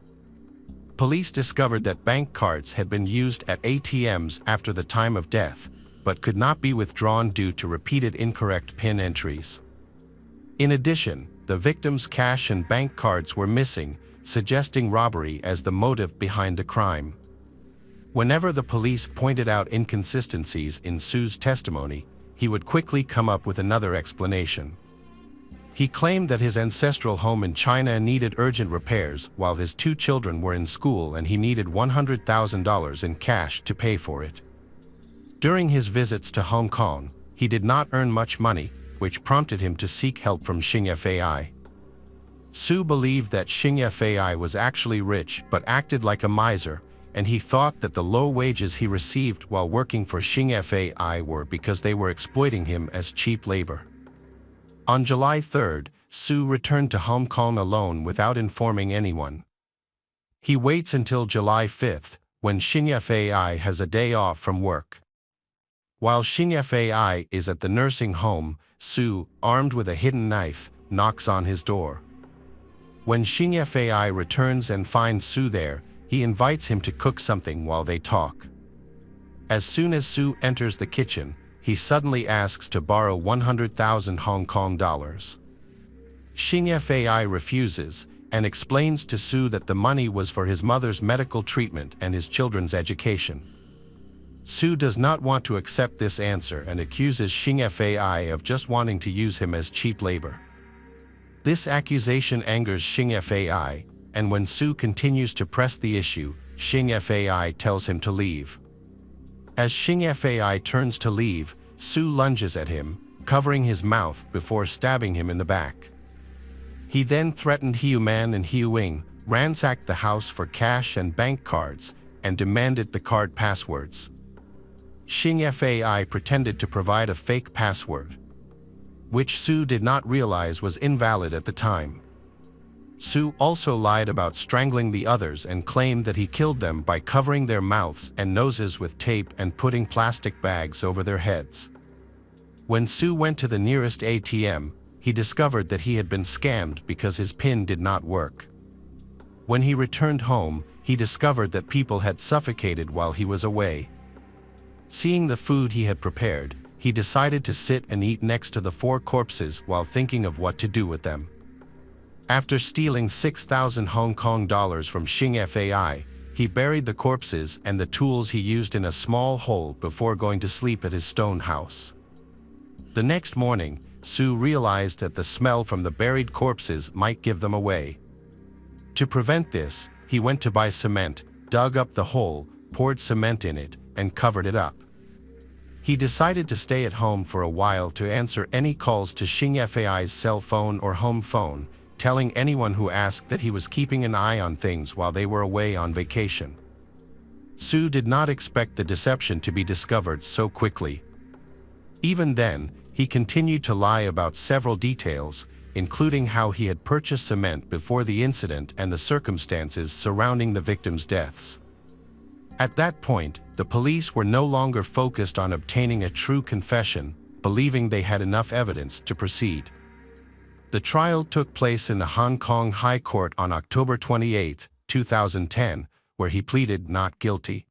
Police discovered that bank cards had been used at ATMs after the time of death, but could not be withdrawn due to repeated incorrect PIN entries. In addition, the victim's cash and bank cards were missing, suggesting robbery as the motive behind the crime. Whenever the police pointed out inconsistencies in Sue's testimony, he would quickly come up with another explanation. He claimed that his ancestral home in China needed urgent repairs while his 2 children were in school and he needed $100,000 in cash to pay for it. During his visits to Hong Kong, he did not earn much money, which prompted him to seek help from Xing Fai. Sue believed that Xing Fai was actually rich but acted like a miser, and he thought that the low wages he received while working for Xing Fai were because they were exploiting him as cheap labor. On July 3rd, Sue returned to Hong Kong alone without informing anyone. He waits until July 5th, when Xing Fai has a day off from work. While Xing Fai is at the nursing home, Sue, armed with a hidden knife, knocks on his door. When Xing Fai returns and finds Sue there, he invites him to cook something while they talk. As soon as Sue enters the kitchen, he suddenly asks to borrow 100,000 Hong Kong dollars. Xing Fai refuses and explains to Sue that the money was for his mother's medical treatment and his children's education. Sue does not want to accept this answer and accuses Xing Fai of just wanting to use him as cheap labor. This accusation angers Xing Fai, and when Sue continues to press the issue, Xing Fai tells him to leave. As Xing Fai turns to leave, Sue lunges at him, covering his mouth before stabbing him in the back. He then threatened Hiu Man and Hiu Wing, ransacked the house for cash and bank cards, and demanded the card passwords. Xing Fai pretended to provide a fake password, which Sue did not realize was invalid at the time. Sue also lied about strangling the others and claimed that he killed them by covering their mouths and noses with tape and putting plastic bags over their heads. When Sue went to the nearest ATM, he discovered that he had been scammed because his PIN did not work. When he returned home, he discovered that people had suffocated while he was away. Seeing the food he had prepared, he decided to sit and eat next to the 4 corpses while thinking of what to do with them. After stealing 6,000 Hong Kong dollars from Xing Fai, he buried the corpses and the tools he used in a small hole before going to sleep at his stone house. The next morning, Sue realized that the smell from the buried corpses might give them away. To prevent this, he went to buy cement, dug up the hole, poured cement in it, and covered it up. He decided to stay at home for a while to answer any calls to Xing Fai's cell phone or home phone, telling anyone who asked that he was keeping an eye on things while they were away on vacation. Sue did not expect the deception to be discovered so quickly. Even then, he continued to lie about several details, including how he had purchased cement before the incident and the circumstances surrounding the victims' deaths. At that point, the police were no longer focused on obtaining a true confession, believing they had enough evidence to proceed. The trial took place in the Hong Kong High Court on October 28, 2010, where he pleaded not guilty.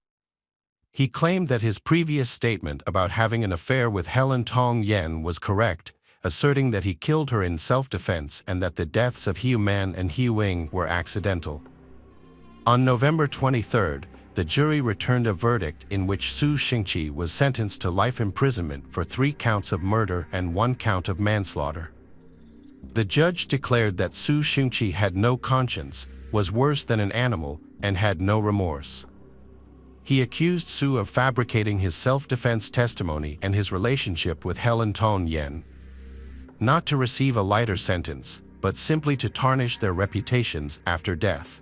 He claimed that his previous statement about having an affair with Helen Tong Yen was correct, asserting that he killed her in self-defense and that the deaths of Hiu Man and Hiu Wing were accidental. On November 23, the jury returned a verdict in which Su Xingqi was sentenced to life imprisonment for 3 counts of murder and 1 count of manslaughter. The judge declared that Su Xingqi had no conscience, was worse than an animal, and had no remorse. He accused Su of fabricating his self-defense testimony and his relationship with Helen Tong Yen, not to receive a lighter sentence, but simply to tarnish their reputations after death.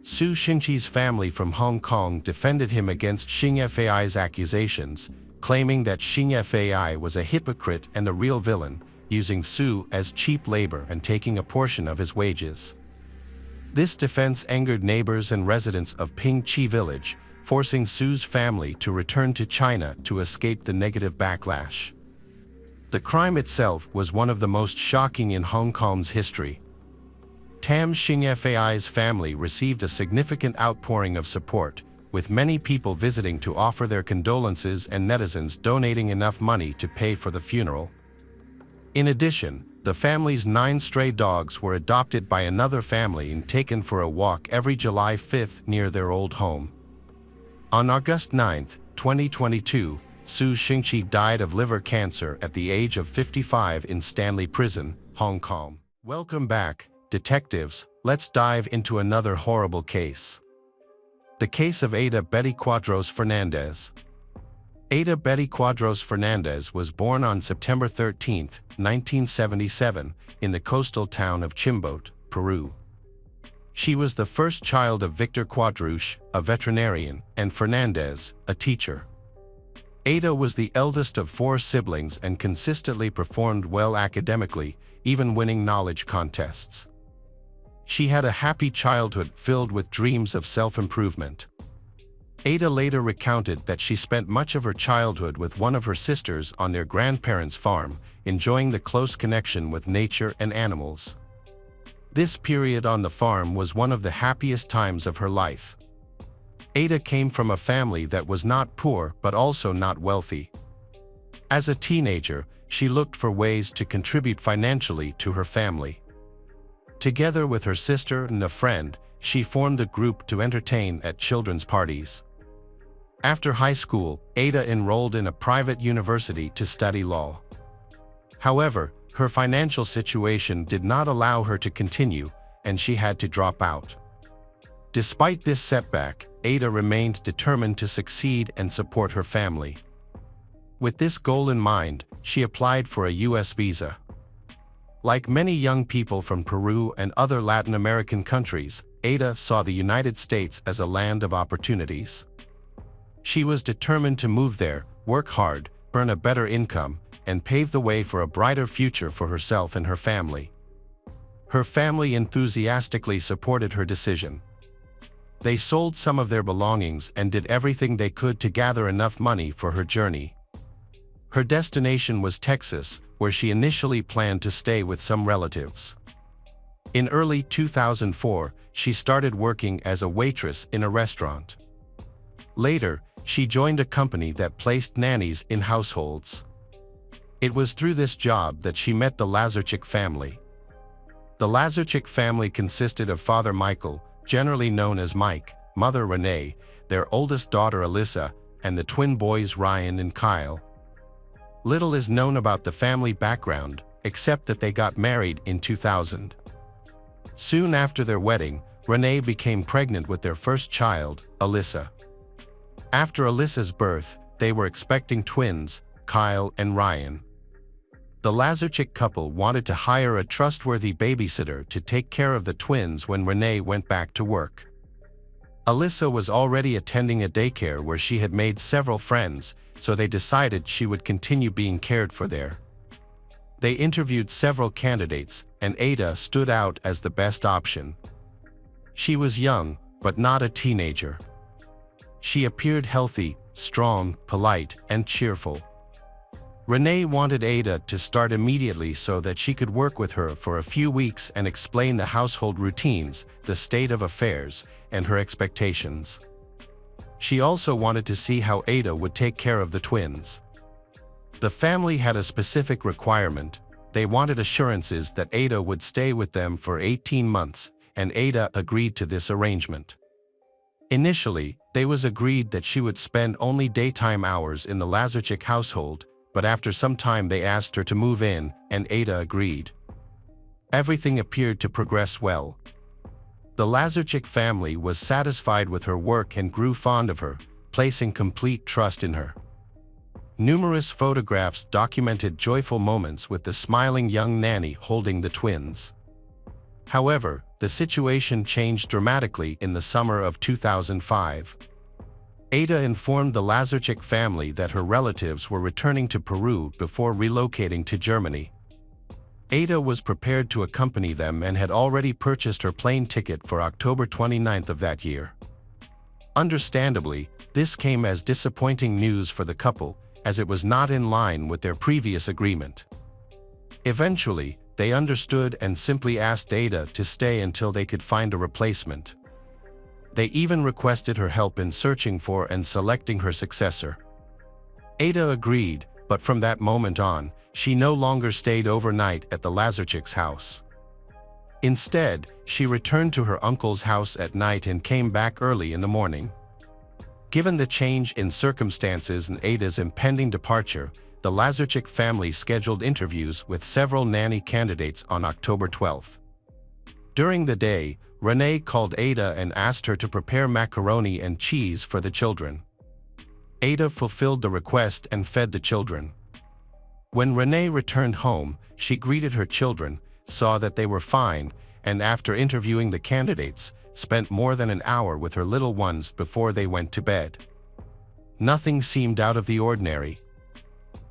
Su Xingqi's family from Hong Kong defended him against Xing Fai's accusations, claiming that Xing Fai was a hypocrite and the real villain, using Su as cheap labor and taking a portion of his wages. This defense angered neighbors and residents of Ping Chi Village, forcing Su's family to return to China to escape the negative backlash. The crime itself was one of the most shocking in Hong Kong's history. Tam Xing Fai's family received a significant outpouring of support, with many people visiting to offer their condolences and netizens donating enough money to pay for the funeral. In addition, the family's 9 stray dogs were adopted by another family and taken for a walk every July 5 near their old home. On August 9, 2022, Su Xingqi died of liver cancer at the age of 55 in Stanley Prison, Hong Kong. Welcome back, detectives. Let's dive into another horrible case. The case of Ada Betty Cuadros Fernandez. Ada Betty Cuadros Fernandez was born on September 13, 1977, in the coastal town of Chimbote, Peru. She was the first child of Victor Cuadros, a veterinarian, and Fernandez, a teacher. Ada was the eldest of 4 siblings and consistently performed well academically, even winning knowledge contests. She had a happy childhood filled with dreams of self-improvement. Ada later recounted that she spent much of her childhood with one of her sisters on their grandparents' farm, enjoying the close connection with nature and animals. This period on the farm was one of the happiest times of her life. Ada came from a family that was not poor but also not wealthy. As a teenager, she looked for ways to contribute financially to her family. Together with her sister and a friend, she formed a group to entertain at children's parties. After high school, Ada enrolled in a private university to study law. However, her financial situation did not allow her to continue, and she had to drop out. Despite this setback, Ada remained determined to succeed and support her family. With this goal in mind, she applied for a U.S. visa. Like many young people from Peru and other Latin American countries, Ada saw the United States as a land of opportunities. She was determined to move there, work hard, earn a better income, and pave the way for a brighter future for herself and her family. Her family enthusiastically supported her decision. They sold some of their belongings and did everything they could to gather enough money for her journey. Her destination was Texas, where she initially planned to stay with some relatives. In early 2004, she started working as a waitress in a restaurant. Later, she joined a company that placed nannies in households. It was through this job that she met the Lazarchik family. The Lazarchik family consisted of Father Michael, generally known as Mike, Mother Renee, their oldest daughter Alyssa, and the twin boys Ryan and Kyle. Little is known about the family background, except that they got married in 2000. Soon after their wedding, Renee became pregnant with their first child, Alyssa. After Alyssa's birth, they were expecting twins, Kyle and Ryan. The Lazarchik couple wanted to hire a trustworthy babysitter to take care of the twins when Renee went back to work. Alyssa was already attending a daycare where she had made several friends, so they decided she would continue being cared for there. They interviewed several candidates, and Ada stood out as the best option. She was young, but not a teenager. She appeared healthy, strong, polite, and cheerful. Renee wanted Ada to start immediately so that she could work with her for a few weeks and explain the household routines, the state of affairs, and her expectations. She also wanted to see how Ada would take care of the twins. The family had a specific requirement. They wanted assurances that Ada would stay with them for 18 months, and Ada agreed to this arrangement. Initially, they was agreed that she would spend only daytime hours in the Lazarchik household, but after some time they asked her to move in, and Ada agreed. Everything appeared to progress well. The Lazarchik family was satisfied with her work and grew fond of her, placing complete trust in her. Numerous photographs documented joyful moments with the smiling young nanny holding the twins. However, the situation changed dramatically in the summer of 2005. Ada informed the Lazarchik family that her relatives were returning to Peru before relocating to Germany. Ada was prepared to accompany them and had already purchased her plane ticket for October 29th of that year. Understandably, this came as disappointing news for the couple, as it was not in line with their previous agreement. Eventually, they understood and simply asked Ada to stay until they could find a replacement. They even requested her help in searching for and selecting her successor. Ada agreed, but from that moment on, she no longer stayed overnight at the Lazarchik's house. Instead, she returned to her uncle's house at night and came back early in the morning. Given the change in circumstances and Ada's impending departure, the Lazarchik family scheduled interviews with several nanny candidates on October 12th. During the day, Renee called Ada and asked her to prepare macaroni and cheese for the children. Ada fulfilled the request and fed the children. When Renee returned home, she greeted her children, saw that they were fine, and after interviewing the candidates, spent more than an hour with her little ones before they went to bed. Nothing seemed out of the ordinary.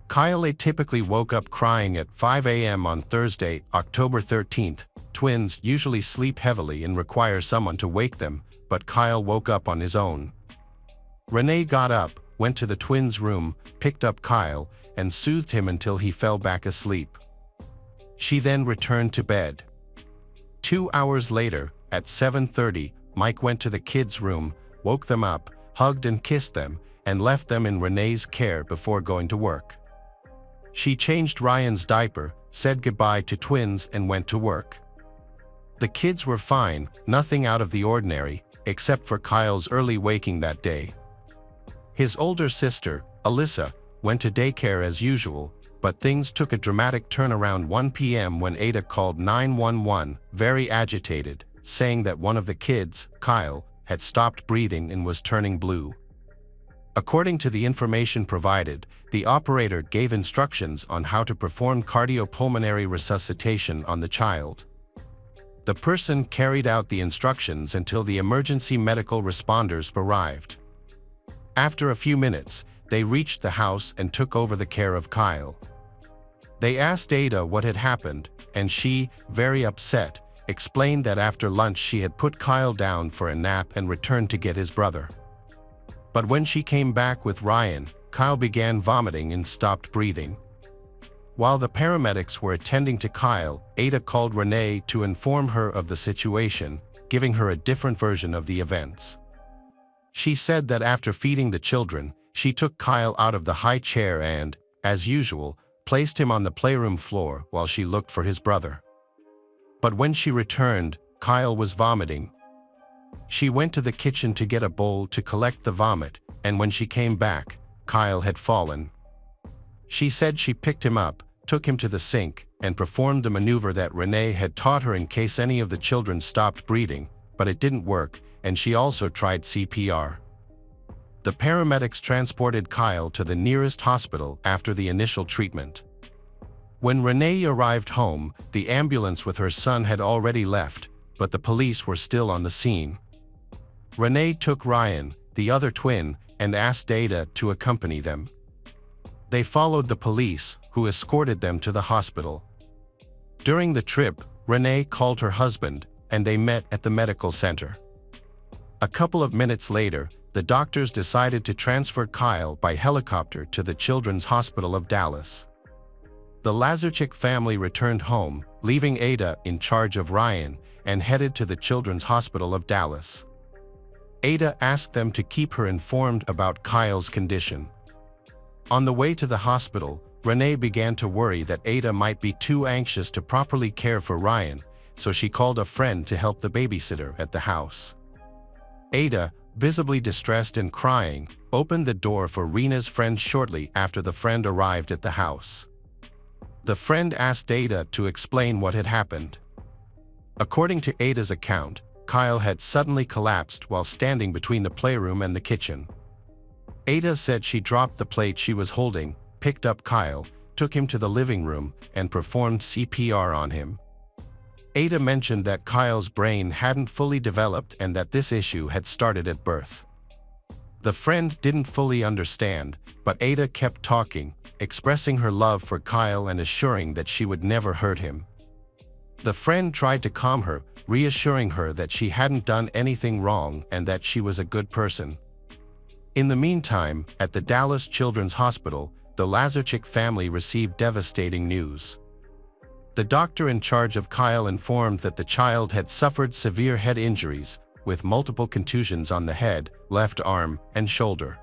Kyle typically woke up crying at 5 a.m. on Thursday, October 13th. Twins usually sleep heavily and require someone to wake them, but Kyle woke up on his own. Renee got up, went to the twins' room, picked up Kyle, and soothed him until he fell back asleep. She then returned to bed. 2 hours later, at 7:30, Mike went to the kids' room, woke them up, hugged and kissed them, and left them in Renee's care before going to work. She changed Ryan's diaper, said goodbye to twins, and went to work. The kids were fine, nothing out of the ordinary, except for Kyle's early waking that day. His older sister, Alyssa, went to daycare as usual, but things took a dramatic turn around 1 p.m. when Ada called 911, very agitated, saying that one of the kids, Kyle, had stopped breathing and was turning blue. According to the information provided, the operator gave instructions on how to perform cardiopulmonary resuscitation on the child. The person carried out the instructions until the emergency medical responders arrived. After a few minutes, they reached the house and took over the care of Kyle. They asked Ada what had happened, and she, very upset, explained that after lunch she had put Kyle down for a nap and returned to get his brother. But when she came back with Ryan, Kyle began vomiting and stopped breathing. While the paramedics were attending to Kyle, Ada called Renee to inform her of the situation, giving her a different version of the events. She said that after feeding the children, she took Kyle out of the high chair and, as usual, placed him on the playroom floor while she looked for his brother. But when she returned, Kyle was vomiting. She went to the kitchen to get a bowl to collect the vomit, and when she came back, Kyle had fallen. She said she picked him up, took him to the sink, and performed the maneuver that Renee had taught her in case any of the children stopped breathing, but it didn't work, and she also tried CPR. The paramedics transported Kyle to the nearest hospital after the initial treatment. When Renee arrived home, the ambulance with her son had already left, but the police were still on the scene. Renee took Ryan, the other twin, and asked Ada to accompany them. They followed the police, who escorted them to the hospital. During the trip, Renee called her husband, and they met at the medical center. A couple of minutes later, the doctors decided to transfer Kyle by helicopter to the Children's Hospital of Dallas. The Lazarchik family returned home, leaving Ada in charge of Ryan, and headed to the Children's Hospital of Dallas. Ada asked them to keep her informed about Kyle's condition. On the way to the hospital, Renee began to worry that Ada might be too anxious to properly care for Ryan, so she called a friend to help the babysitter at the house. Ada, visibly distressed and crying, opened the door for Rena's friend shortly after the friend arrived at the house. The friend asked Ada to explain what had happened. According to Ada's account, Kyle had suddenly collapsed while standing between the playroom and the kitchen. Ada said she dropped the plate she was holding, picked up Kyle, took him to the living room, and performed CPR on him. Ada mentioned that Kyle's brain hadn't fully developed and that this issue had started at birth. The friend didn't fully understand, but Ada kept talking, expressing her love for Kyle and assuring that she would never hurt him. The friend tried to calm her, reassuring her that she hadn't done anything wrong and that she was a good person. In the meantime, at the Dallas Children's Hospital, the Lazarchik family received devastating news. The doctor in charge of Kyle informed that the child had suffered severe head injuries, with multiple contusions on the head, left arm, and shoulder.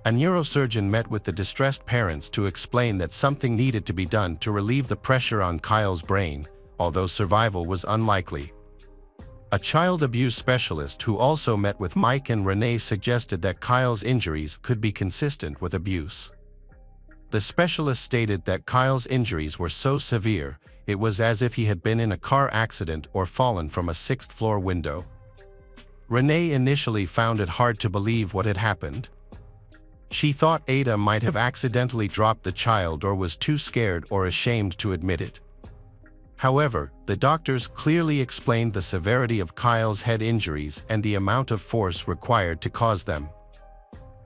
A neurosurgeon met with the distressed parents to explain that something needed to be done to relieve the pressure on Kyle's brain, although survival was unlikely. A child abuse specialist who also met with Mike and Renee suggested that Kyle's injuries could be consistent with abuse. The specialist stated that Kyle's injuries were so severe, it was as if he had been in a car accident or fallen from a sixth-floor window. Renee initially found it hard to believe what had happened. She thought Ada might have accidentally dropped the child or was too scared or ashamed to admit it. However, the doctors clearly explained the severity of Kyle's head injuries and the amount of force required to cause them.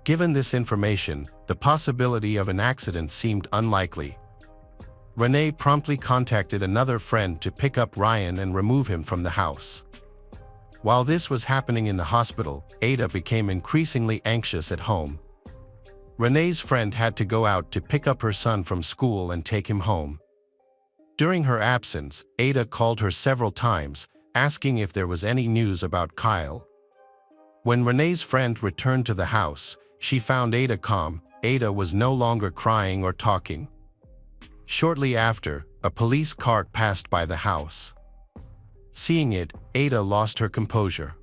Given this information, the possibility of an accident seemed unlikely. Renee promptly contacted another friend to pick up Ryan and remove him from the house. While this was happening in the hospital, Ada became increasingly anxious at home. Renee's friend had to go out to pick up her son from school and take him home. During her absence, Ada called her several times, asking if there was any news about Kyle. When Renee's friend returned to the house, she found Ada calm. Ada was no longer crying or talking. Shortly after, a police cart passed by the house. Seeing it, Ada lost her composure.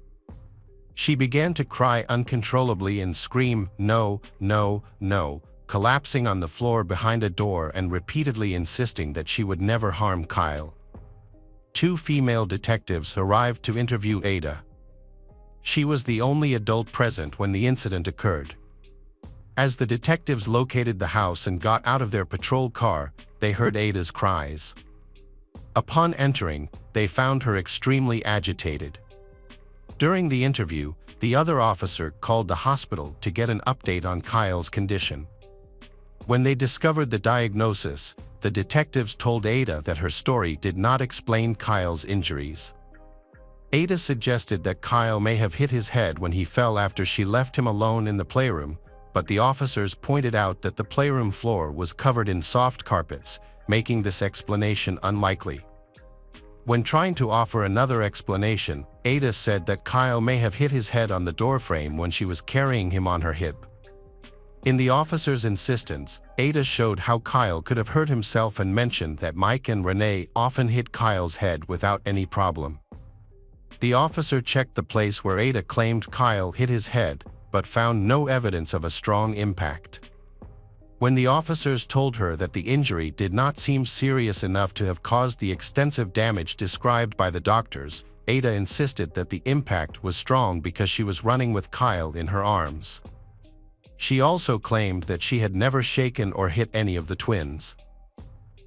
She began to cry uncontrollably and scream, "No, no, no," collapsing on the floor behind a door and repeatedly insisting that she would never harm Kyle. Two female detectives arrived to interview Ada. She was the only adult present when the incident occurred. As the detectives located the house and got out of their patrol car, they heard Ada's cries. Upon entering, they found her extremely agitated. During the interview, the other officer called the hospital to get an update on Kyle's condition. When they discovered the diagnosis, the detectives told Ada that her story did not explain Kyle's injuries. Ada suggested that Kyle may have hit his head when he fell after she left him alone in the playroom, but the officers pointed out that the playroom floor was covered in soft carpets, making this explanation unlikely. When trying to offer another explanation, Ada said that Kyle may have hit his head on the doorframe when she was carrying him on her hip. In the officer's insistence, Ada showed how Kyle could have hurt himself and mentioned that Mike and Renee often hit Kyle's head without any problem. The officer checked the place where Ada claimed Kyle hit his head, but found no evidence of a strong impact. When the officers told her that the injury did not seem serious enough to have caused the extensive damage described by the doctors, Ada insisted that the impact was strong because she was running with Kyle in her arms. She also claimed that she had never shaken or hit any of the twins.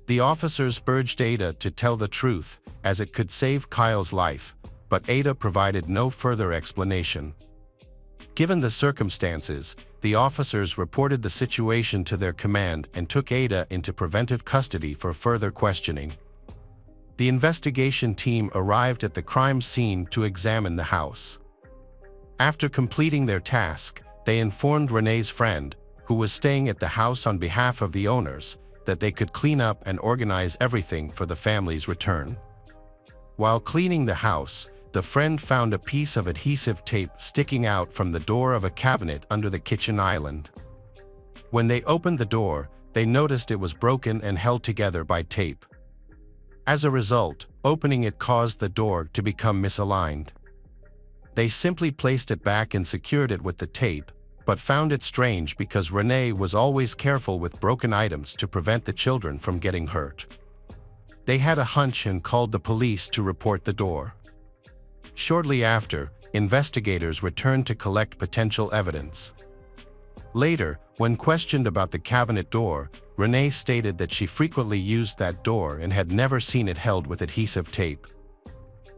The officers urged Ada to tell the truth, as it could save Kyle's life, but Ada provided no further explanation. Given the circumstances, the officers reported the situation to their command and took Ada into preventive custody for further questioning. The investigation team arrived at the crime scene to examine the house. After completing their task, they informed Renee's friend, who was staying at the house on behalf of the owners, that they could clean up and organize everything for the family's return. While cleaning the house, the friend found a piece of adhesive tape sticking out from the door of a cabinet under the kitchen island. When they opened the door, they noticed it was broken and held together by tape. As a result, opening it caused the door to become misaligned. They simply placed it back and secured it with the tape, but found it strange because Renee was always careful with broken items to prevent the children from getting hurt. They had a hunch and called the police to report the door. Shortly after, investigators returned to collect potential evidence. Later, when questioned about the cabinet door, Renee stated that she frequently used that door and had never seen it held with adhesive tape.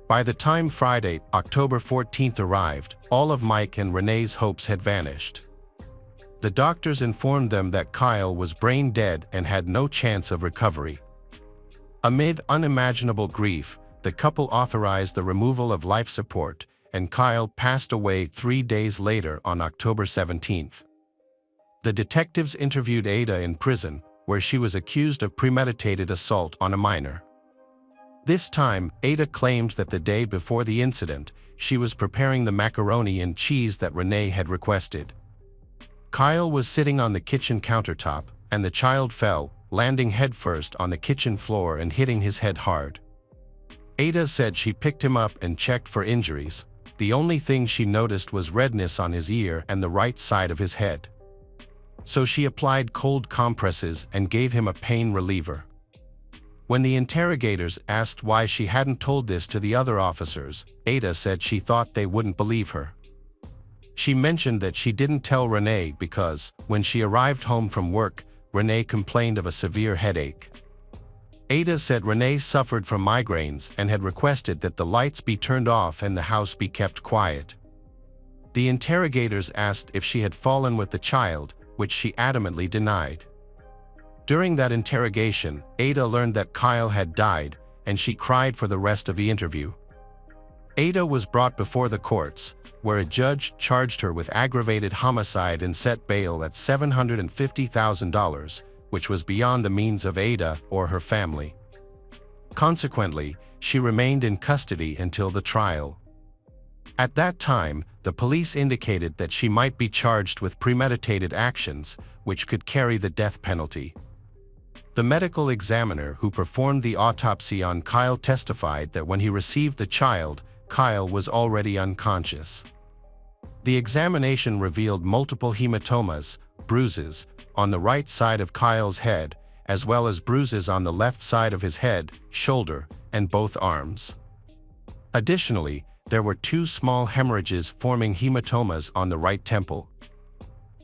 By the time Friday, October 14th arrived, all of Mike and Renee's hopes had vanished. The doctors informed them that Kyle was brain dead and had no chance of recovery. Amid unimaginable grief, the couple authorized the removal of life support, and Kyle passed away 3 days later on October 17th. The detectives interviewed Ada in prison, where she was accused of premeditated assault on a minor. This time, Ada claimed that the day before the incident, she was preparing the macaroni and cheese that Renee had requested. Kyle was sitting on the kitchen countertop, and the child fell, landing headfirst on the kitchen floor and hitting his head hard. Ada said she picked him up and checked for injuries. The only thing she noticed was redness on his ear and the right side of his head. So she applied cold compresses and gave him a pain reliever. When the interrogators asked why she hadn't told this to the other officers, Ada said she thought they wouldn't believe her. She mentioned that she didn't tell Renee because, when she arrived home from work, Renee complained of a severe headache. Ada said Renee suffered from migraines and had requested that the lights be turned off and the house be kept quiet. The interrogators asked if she had fallen with the child, which she adamantly denied. During that interrogation, Ada learned that Kyle had died, and she cried for the rest of the interview. Ada was brought before the courts, where a judge charged her with aggravated homicide and set bail at $750,000, which was beyond the means of Ada or her family. Consequently, she remained in custody until the trial. At that time, the police indicated that she might be charged with premeditated actions, which could carry the death penalty. The medical examiner who performed the autopsy on Kyle testified that when he received the child, Kyle was already unconscious. The examination revealed multiple hematomas, bruises, on the right side of Kyle's head, as well as bruises on the left side of his head, shoulder, and both arms. Additionally, there were 2 small hemorrhages forming hematomas on the right temple.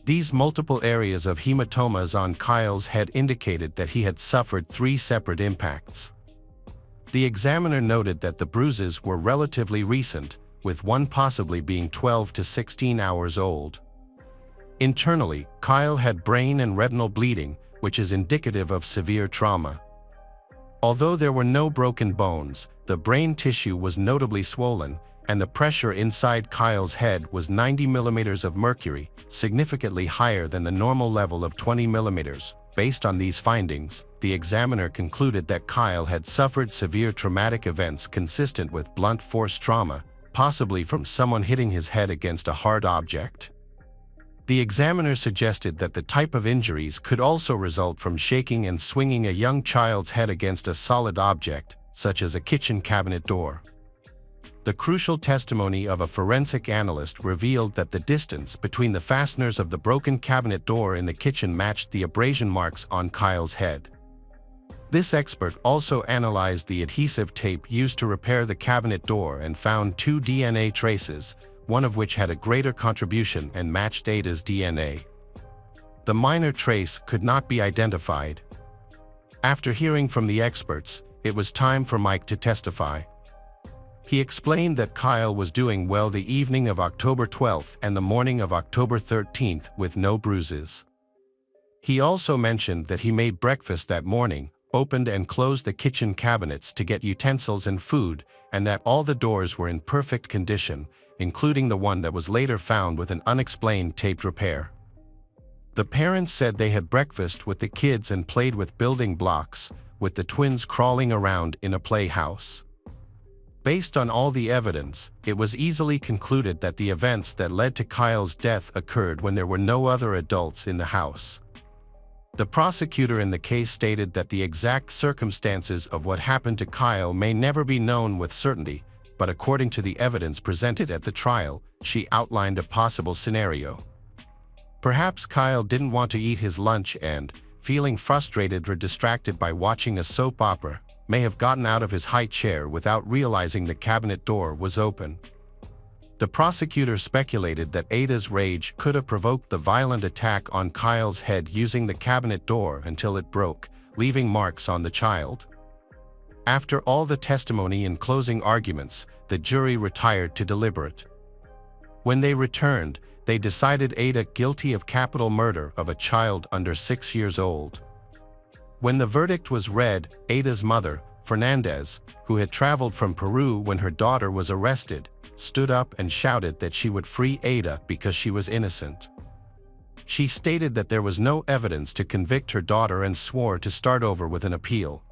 These multiple areas of hematomas on Kyle's head indicated that he had suffered 3 separate impacts. The examiner noted that the bruises were relatively recent, with one possibly being 12 to 16 hours old. Internally, Kyle had brain and retinal bleeding, which is indicative of severe trauma. Although there were no broken bones, the brain tissue was notably swollen, and the pressure inside Kyle's head was 90 millimeters of mercury, significantly higher than the normal level of 20 millimeters. Based on these findings, the examiner concluded that Kyle had suffered severe traumatic events consistent with blunt force trauma, possibly from someone hitting his head against a hard object. The examiner suggested that the type of injuries could also result from shaking and swinging a young child's head against a solid object, such as a kitchen cabinet door. The crucial testimony of a forensic analyst revealed that the distance between the fasteners of the broken cabinet door in the kitchen matched the abrasion marks on Kyle's head. This expert also analyzed the adhesive tape used to repair the cabinet door and found 2 DNA traces, one of which had a greater contribution and matched Ada's DNA. The minor trace could not be identified. After hearing from the experts, it was time for Mike to testify. He explained that Kyle was doing well the evening of October 12th and the morning of October 13th with no bruises. He also mentioned that he made breakfast that morning, opened and closed the kitchen cabinets to get utensils and food, and that all the doors were in perfect condition, including the one that was later found with an unexplained taped repair. The parents said they had breakfast with the kids and played with building blocks, with the twins crawling around in a playhouse. Based on all the evidence, it was easily concluded that the events that led to Kyle's death occurred when there were no other adults in the house. The prosecutor in the case stated that the exact circumstances of what happened to Kyle may never be known with certainty, but according to the evidence presented at the trial, she outlined a possible scenario. Perhaps Kyle didn't want to eat his lunch and, feeling frustrated or distracted by watching a soap opera, may have gotten out of his high chair without realizing the cabinet door was open. The prosecutor speculated that Ada's rage could have provoked the violent attack on Kyle's head using the cabinet door until it broke, leaving marks on the child. After all the testimony and closing arguments, the jury retired to deliberate. When they returned, they decided Ada guilty of capital murder of a child under 6 years old. When the verdict was read, Ada's mother, Fernandez, who had traveled from Peru when her daughter was arrested, stood up and shouted that she would free Ada because she was innocent. She stated that there was no evidence to convict her daughter and swore to start over with an appeal.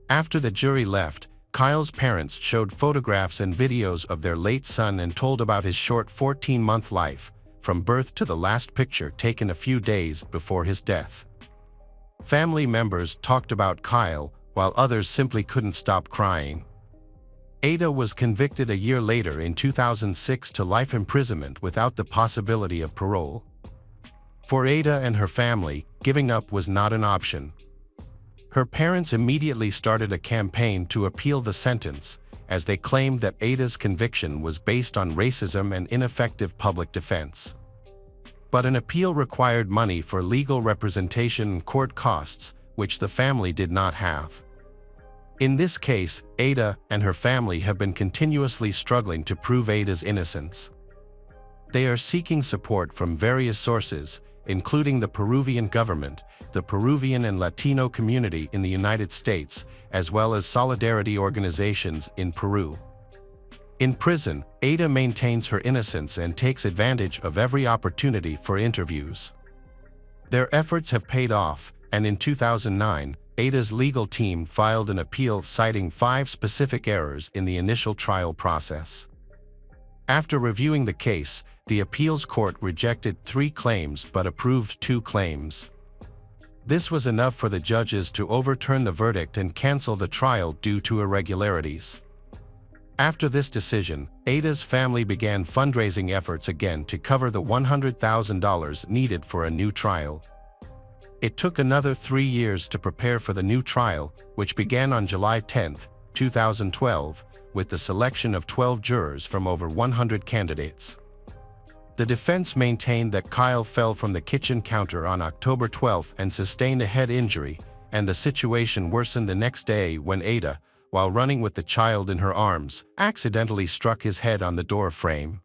After the jury left, Kyle's parents showed photographs and videos of their late son and told about his short 14-month life, from birth to the last picture taken a few days before his death. Family members talked about Kyle, while others simply couldn't stop crying. Ada was convicted a year later in 2006 to life imprisonment without the possibility of parole. For Ada and her family, giving up was not an option. Her parents immediately started a campaign to appeal the sentence, as they claimed that Ada's conviction was based on racism and ineffective public defense. But an appeal required money for legal representation and court costs, which the family did not have. In this case, Ada and her family have been continuously struggling to prove Ada's innocence. They are seeking support from various sources, including the Peruvian government, the Peruvian and Latino community in the United States, as well as solidarity organizations in Peru. In prison, Ada maintains her innocence and takes advantage of every opportunity for interviews. Their efforts have paid off, and in 2009, Ada's legal team filed an appeal citing 5 specific errors in the initial trial process. After reviewing the case, the appeals court rejected 3 claims but approved 2 claims. This was enough for the judges to overturn the verdict and cancel the trial due to irregularities. After this decision, Ada's family began fundraising efforts again to cover the $100,000 needed for a new trial. It took another 3 years to prepare for the new trial, which began on July 10, 2012, with the selection of 12 jurors from over 100 candidates. The defense maintained that Kyle fell from the kitchen counter on October 12 and sustained a head injury, and the situation worsened the next day when Ada, while running with the child in her arms, accidentally struck his head on the door frame.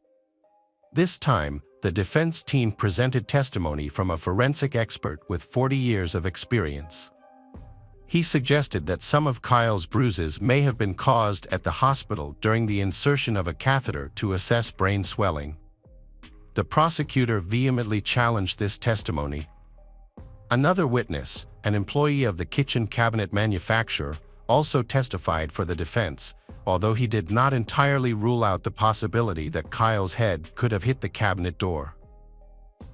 This time, the defense team presented testimony from a forensic expert with 40 years of experience. He suggested that some of Kyle's bruises may have been caused at the hospital during the insertion of a catheter to assess brain swelling. The prosecutor vehemently challenged this testimony. Another witness, an employee of the kitchen cabinet manufacturer, also testified for the defense, although he did not entirely rule out the possibility that Kyle's head could have hit the cabinet door.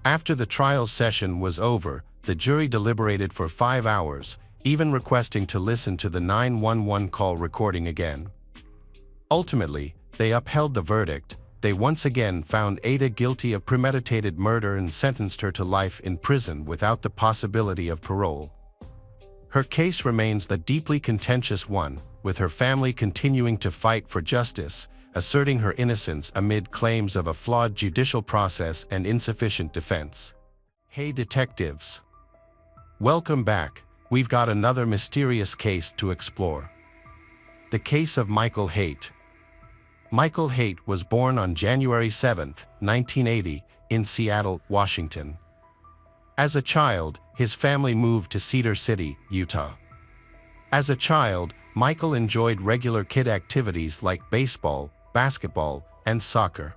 After the trial session was over, the jury deliberated for 5 hours, even requesting to listen to the 911 call recording again. Ultimately, they upheld the verdict. They once again found Ada guilty of premeditated murder and sentenced her to life in prison without the possibility of parole. Her case remains the deeply contentious one, with her family continuing to fight for justice, asserting her innocence amid claims of a flawed judicial process and insufficient defense. Hey detectives! Welcome back. We've got another mysterious case to explore. The case of Michael Haight. Michael Haight was born on January 7, 1980, in Seattle, Washington. As a child, his family moved to Cedar City, Utah. As a child, Michael enjoyed regular kid activities like baseball, basketball, and soccer.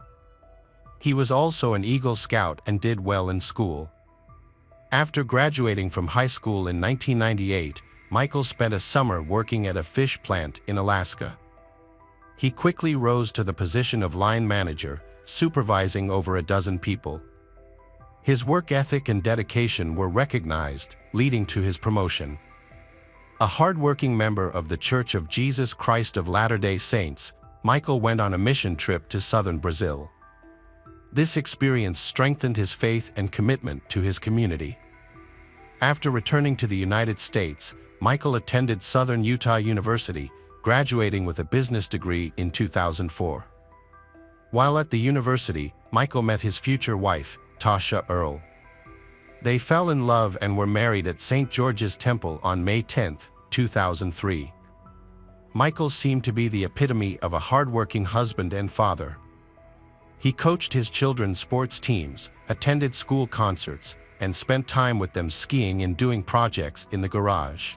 He was also an Eagle Scout and did well in school. After graduating from high school in 1998, Michael spent a summer working at a fish plant in Alaska. He quickly rose to the position of line manager, supervising over a dozen people. His work ethic and dedication were recognized, leading to his promotion. A hard-working member of the Church of Jesus Christ of Latter-day Saints, Michael went on a mission trip to southern Brazil. This experience strengthened his faith and commitment to his community. After returning to the United States, Michael attended Southern Utah University, graduating with a business degree in 2004. While at the university, Michael met his future wife, Tasha Earle. They fell in love and were married at St. George's Temple on May 10, 2003. Michael seemed to be the epitome of a hardworking husband and father. He coached his children's sports teams, attended school concerts, and spent time with them skiing and doing projects in the garage.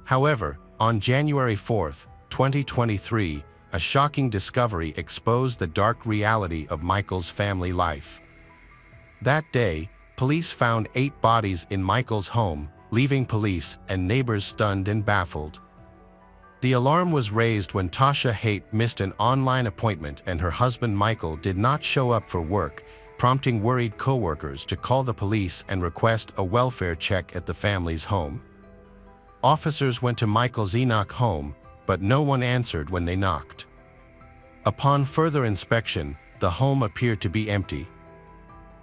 However, on January 4, 2023, a shocking discovery exposed the dark reality of Michael's family life. That day, police found 8 bodies in Michael's home, leaving police and neighbors stunned and baffled. The alarm was raised when Tasha Haight missed an online appointment and her husband Michael did not show up for work, prompting worried co-workers to call the police and request a welfare check at the family's home. Officers went to Michael's Enoch home, but no one answered when they knocked. Upon further inspection, the home appeared to be empty.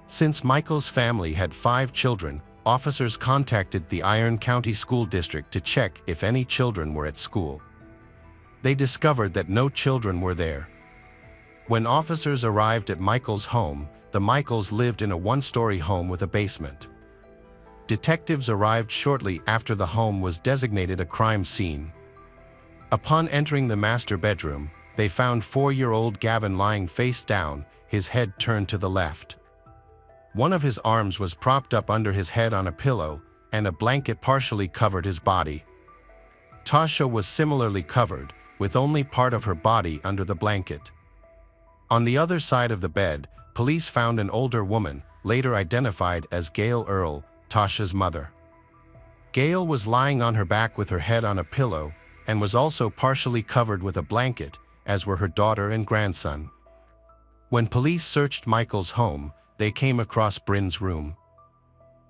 Since Michael's family had 5 children, officers contacted the Iron County School District to check if any children were at school. They discovered that no children were there. When officers arrived at Michael's home, the Michaels lived in a 1-story home with a basement. Detectives arrived shortly after the home was designated a crime scene. Upon entering the master bedroom, they found 4-year-old Gavin lying face down, his head turned to the left. One of his arms was propped up under his head on a pillow, and a blanket partially covered his body. Tasha was similarly covered, with only part of her body under the blanket. On the other side of the bed, police found an older woman, later identified as Gail Earle, Tasha's mother. Gail was lying on her back with her head on a pillow, and was also partially covered with a blanket, as were her daughter and grandson. When police searched Michael's home, they came across Bryn's room.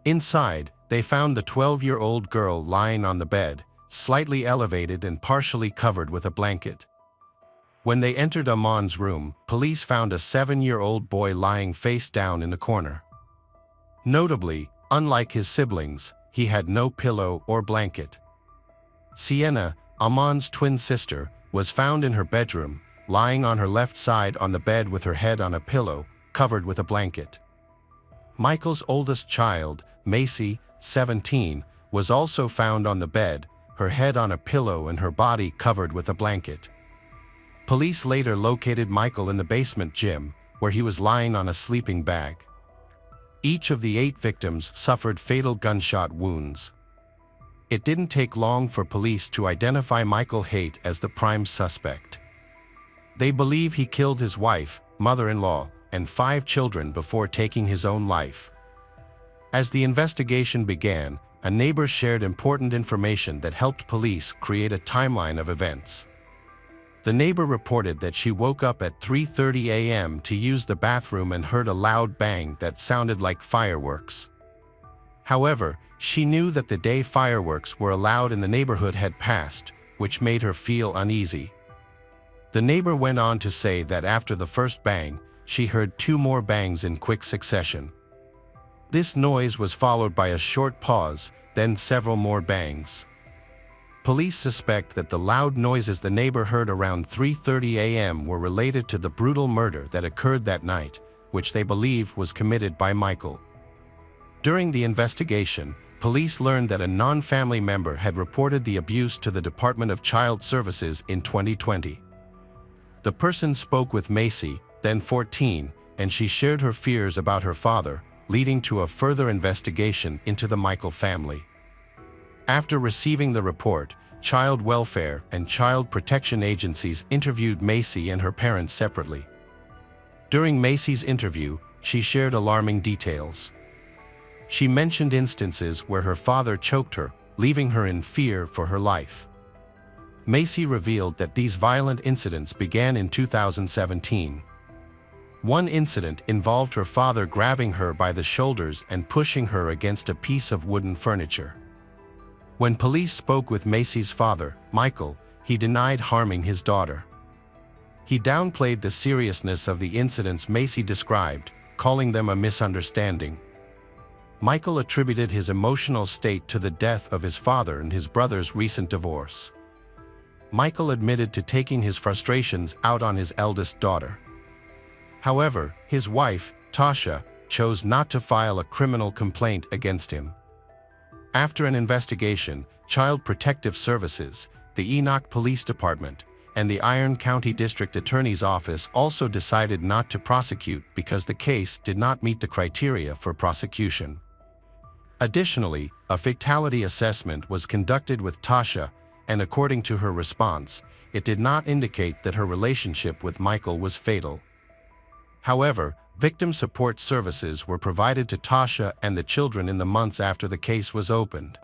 Inside, they found the 12-year-old girl lying on the bed, slightly elevated and partially covered with a blanket. When they entered Amon's room, police found a 7-year-old boy lying face down in the corner. Notably, unlike his siblings, he had no pillow or blanket. Sienna, Amon's twin sister, was found in her bedroom, lying on her left side on the bed with her head on a pillow, covered with a blanket. Michael's oldest child, Macy, 17, was also found on the bed, her head on a pillow and her body covered with a blanket. Police later located Michael in the basement gym, where he was lying on a sleeping bag. Each of the 8 victims suffered fatal gunshot wounds. It didn't take long for police to identify Michael Haight as the prime suspect. They believe he killed his wife, mother-in-law, and 5 children before taking his own life. As the investigation began, a neighbor shared important information that helped police create a timeline of events. The neighbor reported that she woke up at 3:30 a.m. to use the bathroom and heard a loud bang that sounded like fireworks. However, she knew that the day fireworks were allowed in the neighborhood had passed, which made her feel uneasy. The neighbor went on to say that after the first bang, she heard 2 more bangs in quick succession. This noise was followed by a short pause, then several more bangs. Police suspect that the loud noises the neighbor heard around 3:30 a.m. were related to the brutal murder that occurred that night, which they believe was committed by Michael. During the investigation, police learned that a non-family member had reported the abuse to the Department of Child Services in 2020. The person spoke with Macy, then 14, and she shared her fears about her father, leading to a further investigation into the Michael family. After receiving the report, child welfare and child protection agencies interviewed Macy and her parents separately. During Macy's interview, she shared alarming details. She mentioned instances where her father choked her, leaving her in fear for her life. Macy revealed that these violent incidents began in 2017. One incident involved her father grabbing her by the shoulders and pushing her against a piece of wooden furniture. When police spoke with Macy's father, Michael, he denied harming his daughter. He downplayed the seriousness of the incidents Macy described, calling them a misunderstanding. Michael attributed his emotional state to the death of his father and his brother's recent divorce. Michael admitted to taking his frustrations out on his eldest daughter. However, his wife, Tasha, chose not to file a criminal complaint against him. After an investigation, Child Protective Services, the Enoch Police Department, and the Iron County District Attorney's Office also decided not to prosecute because the case did not meet the criteria for prosecution. Additionally, a fatality assessment was conducted with Tasha, and according to her response, it did not indicate that her relationship with Michael was fatal. However, victim support services were provided to Tasha and the children in the months after the case was opened.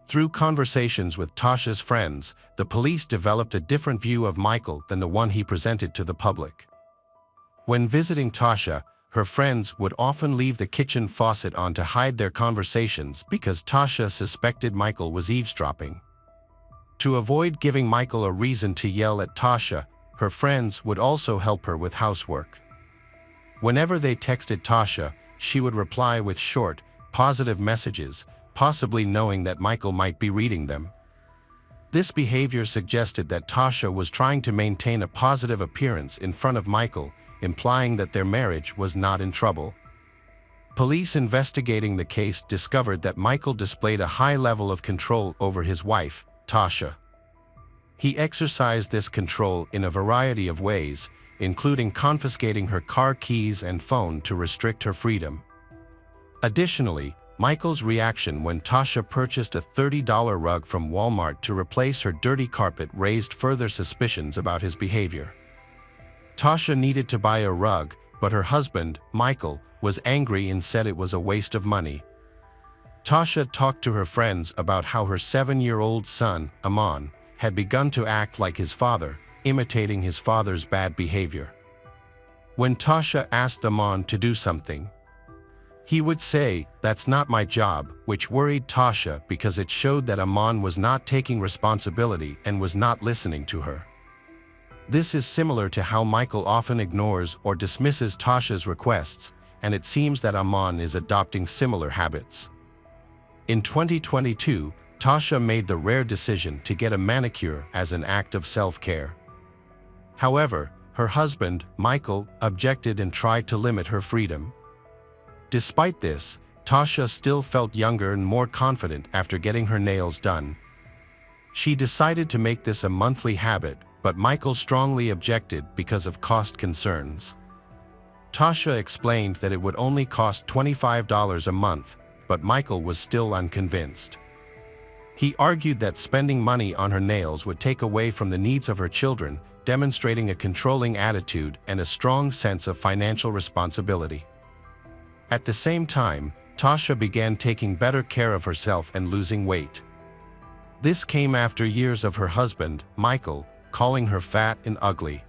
Through conversations with Tasha's friends, the police developed a different view of Michael than the one he presented to the public. When visiting Tasha, her friends would often leave the kitchen faucet on to hide their conversations because Tasha suspected Michael was eavesdropping. To avoid giving Michael a reason to yell at Tasha, her friends would also help her with housework. Whenever they texted Tasha, she would reply with short, positive messages, possibly knowing that Michael might be reading them. This behavior suggested that Tasha was trying to maintain a positive appearance in front of Michael, implying that their marriage was not in trouble. Police investigating the case discovered that Michael displayed a high level of control over his wife, Tasha. He exercised this control in a variety of ways, including confiscating her car keys and phone to restrict her freedom. Additionally, Michael's reaction when Tasha purchased a $30 rug from Walmart to replace her dirty carpet raised further suspicions about his behavior. Tasha needed to buy a rug, but her husband, Michael, was angry and said it was a waste of money. Tasha talked to her friends about how her 7-year-old son, Amon, had begun to act like his father, imitating his father's bad behavior. When Tasha asked Amon to do something, he would say, "That's not my job," which worried Tasha because it showed that Amon was not taking responsibility and was not listening to her. This is similar to how Michael often ignores or dismisses Tasha's requests, and it seems that Amon is adopting similar habits. In 2022, Tasha made the rare decision to get a manicure as an act of self-care. However, her husband, Michael, objected and tried to limit her freedom. Despite this, Tasha still felt younger and more confident after getting her nails done. She decided to make this a monthly habit, but Michael strongly objected because of cost concerns. Tasha explained that it would only cost $25 a month, but Michael was still unconvinced. He argued that spending money on her nails would take away from the needs of her children, demonstrating a controlling attitude and a strong sense of financial responsibility. At the same time, Tasha began taking better care of herself and losing weight. This came after years of her husband, Michael, calling her fat and ugly.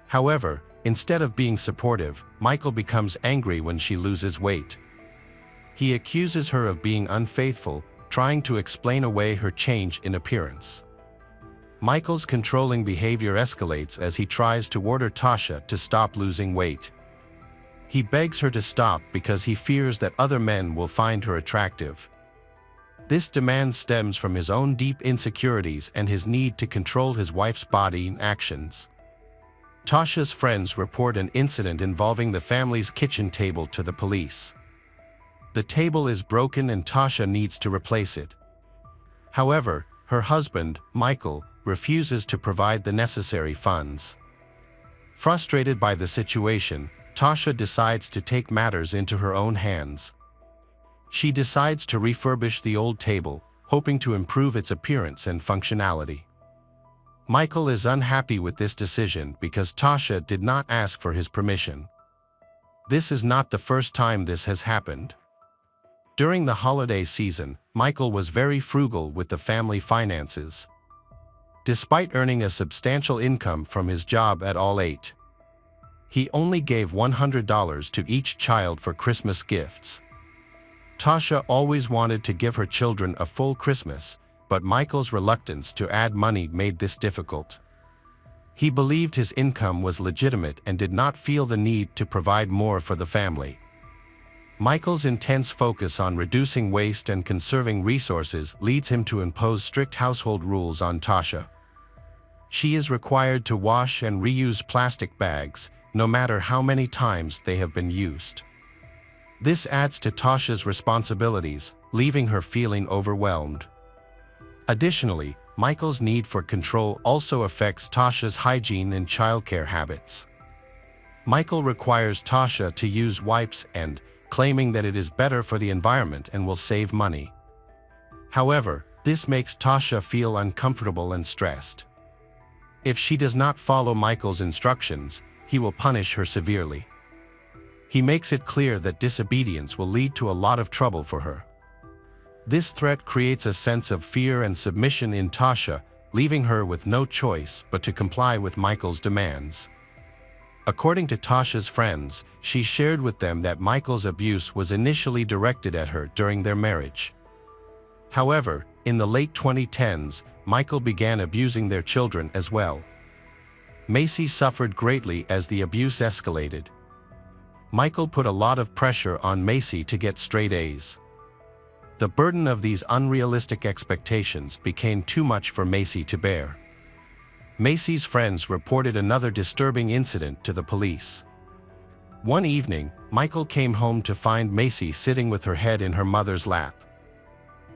However, instead of being supportive, Michael becomes angry when she loses weight. He accuses her of being unfaithful, trying to explain away her change in appearance. Michael's controlling behavior escalates as he tries to order Tasha to stop losing weight. He begs her to stop because he fears that other men will find her attractive. This demand stems from his own deep insecurities and his need to control his wife's body and actions. Tasha's friends report an incident involving the family's kitchen table to the police. The table is broken and Tasha needs to replace it. However, her husband, Michael, refuses to provide the necessary funds. Frustrated by the situation, Tasha decides to take matters into her own hands. She decides to refurbish the old table, hoping to improve its appearance and functionality. Michael is unhappy with this decision because Tasha did not ask for his permission. This is not the first time this has happened. During the holiday season, Michael was very frugal with the family finances. Despite earning a substantial income from his job at All 8, he only gave $100 to each child for Christmas gifts. Tasha always wanted to give her children a full Christmas, but Michael's reluctance to add money made this difficult. He believed his income was legitimate and did not feel the need to provide more for the family. Michael's intense focus on reducing waste and conserving resources leads him to impose strict household rules on Tasha. She is required to wash and reuse plastic bags, no matter how many times they have been used. This adds to Tasha's responsibilities, leaving her feeling overwhelmed. Additionally, Michael's need for control also affects Tasha's hygiene and childcare habits. Michael requires Tasha to use wipes and, claiming that it is better for the environment and will save money. However, this makes Tasha feel uncomfortable and stressed. If she does not follow Michael's instructions, he will punish her severely. He makes it clear that disobedience will lead to a lot of trouble for her. This threat creates a sense of fear and submission in Tasha, leaving her with no choice but to comply with Michael's demands. According to Tasha's friends, she shared with them that Michael's abuse was initially directed at her during their marriage. However, in the late 2010s, Michael began abusing their children as well. Macy suffered greatly as the abuse escalated. Michael put a lot of pressure on Macy to get straight A's. The burden of these unrealistic expectations became too much for Macy to bear. Macy's friends reported another disturbing incident to the police. One evening, Michael came home to find Macy sitting with her head in her mother's lap.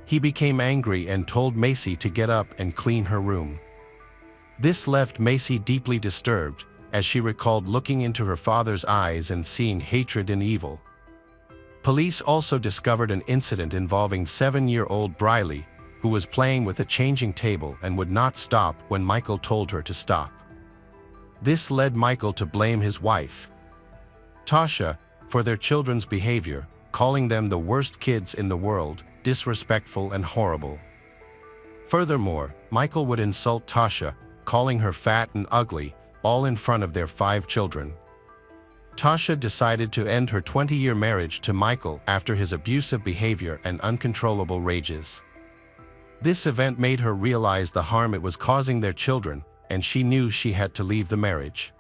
He became angry and told Macy to get up and clean her room. This left Macy deeply disturbed, as she recalled looking into her father's eyes and seeing hatred and evil. Police also discovered an incident involving 7-year-old Briley, who was playing with a changing table and would not stop when Michael told her to stop. This led Michael to blame his wife, Tasha, for their children's behavior, calling them the worst kids in the world, disrespectful and horrible. Furthermore, Michael would insult Tasha, calling her fat and ugly, all in front of their 5 children. Tasha decided to end her 20-year marriage to Michael after his abusive behavior and uncontrollable rages. This event made her realize the harm it was causing their children, and she knew she had to leave the marriage.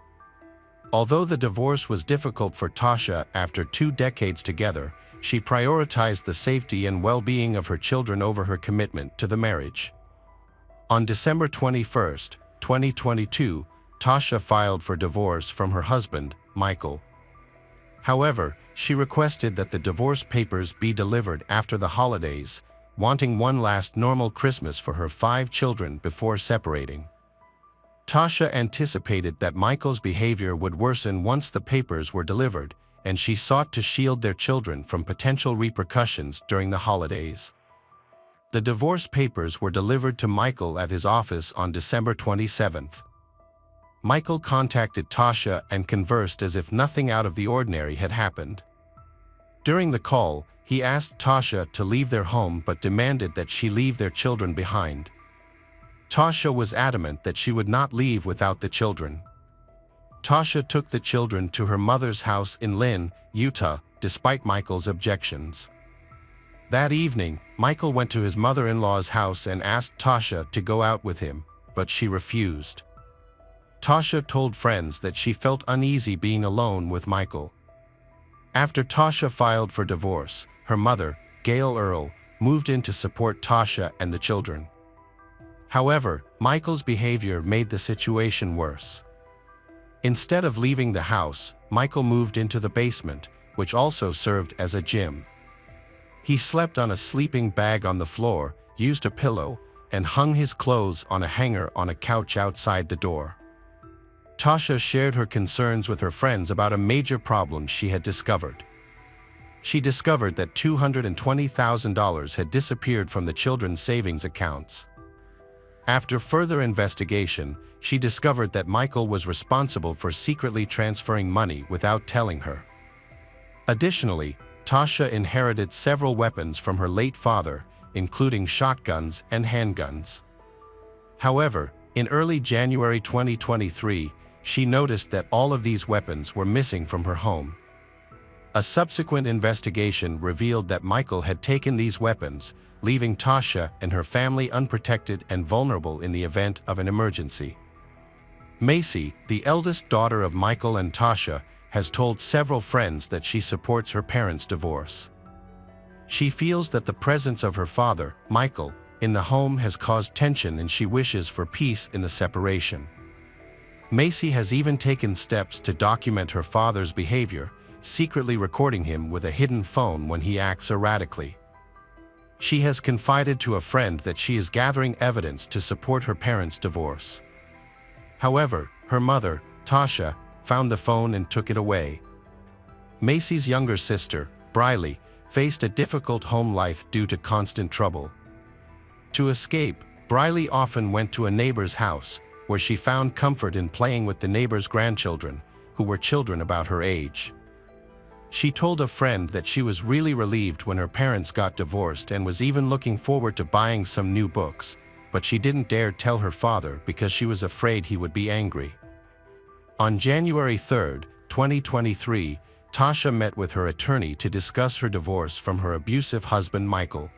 Although the divorce was difficult for Tasha after 2 decades together, she prioritized the safety and well-being of her children over her commitment to the marriage. On December 21, 2022, Tasha filed for divorce from her husband, Michael. However, she requested that the divorce papers be delivered after the holidays, wanting one last normal Christmas for her 5 children before separating. Tasha anticipated that Michael's behavior would worsen once the papers were delivered, and she sought to shield their children from potential repercussions during the holidays. The divorce papers were delivered to Michael at his office on December 27th. Michael contacted Tasha and conversed as if nothing out of the ordinary had happened. During the call, he asked Tasha to leave their home but demanded that she leave their children behind. Tasha was adamant that she would not leave without the children. Tasha took the children to her mother's house in Lynn, Utah, despite Michael's objections. That evening, Michael went to his mother-in-law's house and asked Tasha to go out with him, but she refused. Tasha told friends that she felt uneasy being alone with Michael. After Tasha filed for divorce, her mother, Gail Earle, moved in to support Tasha and the children. However, Michael's behavior made the situation worse. Instead of leaving the house, Michael moved into the basement, which also served as a gym. He slept on a sleeping bag on the floor, used a pillow, and hung his clothes on a hanger on a couch outside the door. Tasha shared her concerns with her friends about a major problem she had discovered. She discovered that $220,000 had disappeared from the children's savings accounts. After further investigation, she discovered that Michael was responsible for secretly transferring money without telling her. Additionally, Tasha inherited several weapons from her late father, including shotguns and handguns. However, in early January 2023, she noticed that all of these weapons were missing from her home. A subsequent investigation revealed that Michael had taken these weapons, leaving Tasha and her family unprotected and vulnerable in the event of an emergency. Macy, the eldest daughter of Michael and Tasha, has told several friends that she supports her parents' divorce. She feels that the presence of her father, Michael, in the home has caused tension and she wishes for peace in the separation. Macy has even taken steps to document her father's behavior, secretly recording him with a hidden phone when he acts erratically. She has confided to a friend that she is gathering evidence to support her parents' divorce. However, her mother, Tasha, found the phone and took it away. Macy's younger sister, Briley, faced a difficult home life due to constant trouble. To escape, Briley often went to a neighbor's house, where she found comfort in playing with the neighbor's grandchildren, who were children about her age. She told a friend that she was really relieved when her parents got divorced and was even looking forward to buying some new books, but she didn't dare tell her father because she was afraid he would be angry. On January 3, 2023, Tasha met with her attorney to discuss her divorce from her abusive husband Michael.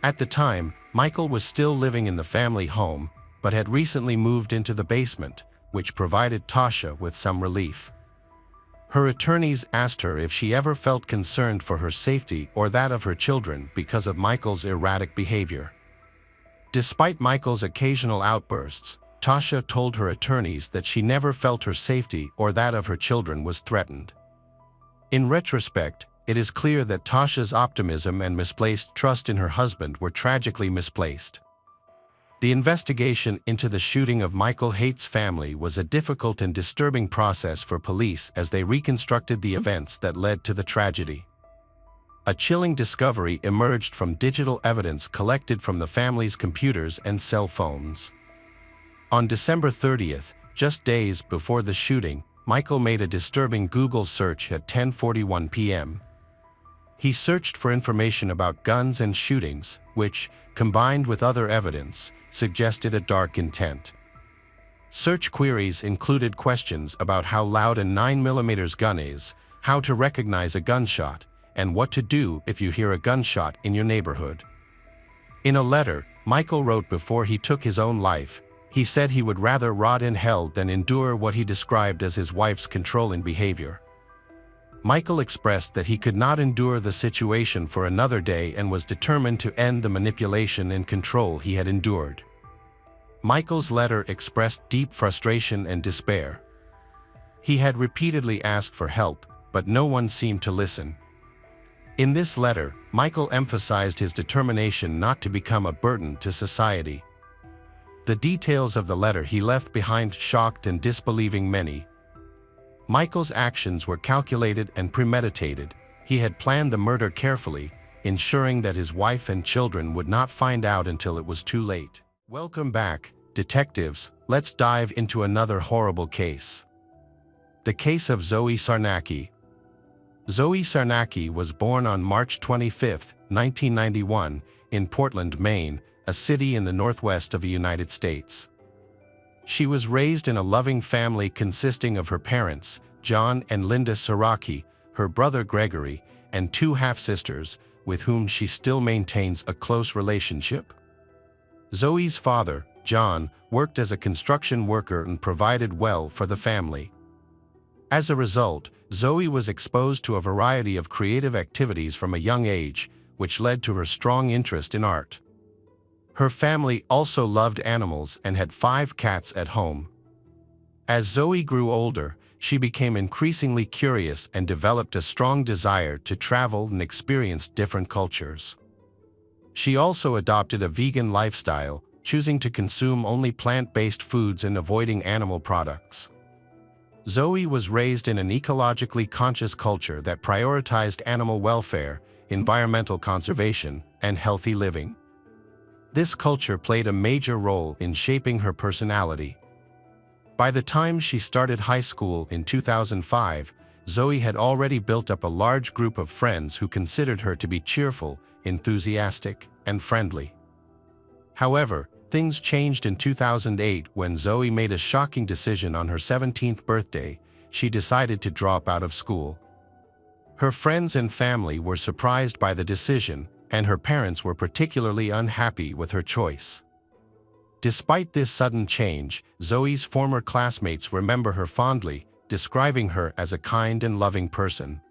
At the time, Michael was still living in the family home, but had recently moved into the basement, which provided Tasha with some relief. Her attorneys asked her if she ever felt concerned for her safety or that of her children because of Michael's erratic behavior. Despite Michael's occasional outbursts, Tasha told her attorneys that she never felt her safety or that of her children was threatened. In retrospect, it is clear that Tasha's optimism and misplaced trust in her husband were tragically misplaced. The investigation into the shooting of Michael Haight's family was a difficult and disturbing process for police as they reconstructed the events that led to the tragedy. A chilling discovery emerged from digital evidence collected from the family's computers and cell phones. On December 30th, just days before the shooting, Michael made a disturbing Google search at 10:41 p.m. He searched for information about guns and shootings, which, combined with other evidence, suggested a dark intent. Search queries included questions about how loud a 9mm gun is, how to recognize a gunshot, and what to do if you hear a gunshot in your neighborhood. In a letter Michael wrote before he took his own life, he said he would rather rot in hell than endure what he described as his wife's controlling behavior. Michael expressed that he could not endure the situation for another day and was determined to end the manipulation and control he had endured. Michael's letter expressed deep frustration and despair. He had repeatedly asked for help, but no one seemed to listen. In this letter, Michael emphasized his determination not to become a burden to society. The details of the letter he left behind shocked and disbelieving many. Michael's actions were calculated and premeditated. He had planned the murder carefully, ensuring that his wife and children would not find out until it was too late. Welcome back, detectives. Let's dive into another horrible case. The case of Zoe Sarnacki. Zoe Sarnacki was born on March 25, 1991, in Portland, Maine, a city in the northwest of the United States. She was raised in a loving family consisting of her parents, John and Linda Sarnacki, her brother Gregory, and two half-sisters, with whom she still maintains a close relationship. Zoe's father, John, worked as a construction worker and provided well for the family. As a result, Zoe was exposed to a variety of creative activities from a young age, which led to her strong interest in art. Her family also loved animals and had 5 cats at home. As Zoe grew older, she became increasingly curious and developed a strong desire to travel and experience different cultures. She also adopted a vegan lifestyle, choosing to consume only plant-based foods and avoiding animal products. Zoe was raised in an ecologically conscious culture that prioritized animal welfare, environmental conservation, and healthy living. This culture played a major role in shaping her personality. By the time she started high school in 2005, Zoe had already built up a large group of friends who considered her to be cheerful, enthusiastic, and friendly. However, things changed in 2008 when Zoe made a shocking decision on her 17th birthday. She decided to drop out of school. Her friends and family were surprised by the decision, and her parents were particularly unhappy with her choice. Despite this sudden change, Zoe's former classmates remember her fondly, describing her as a kind and loving person.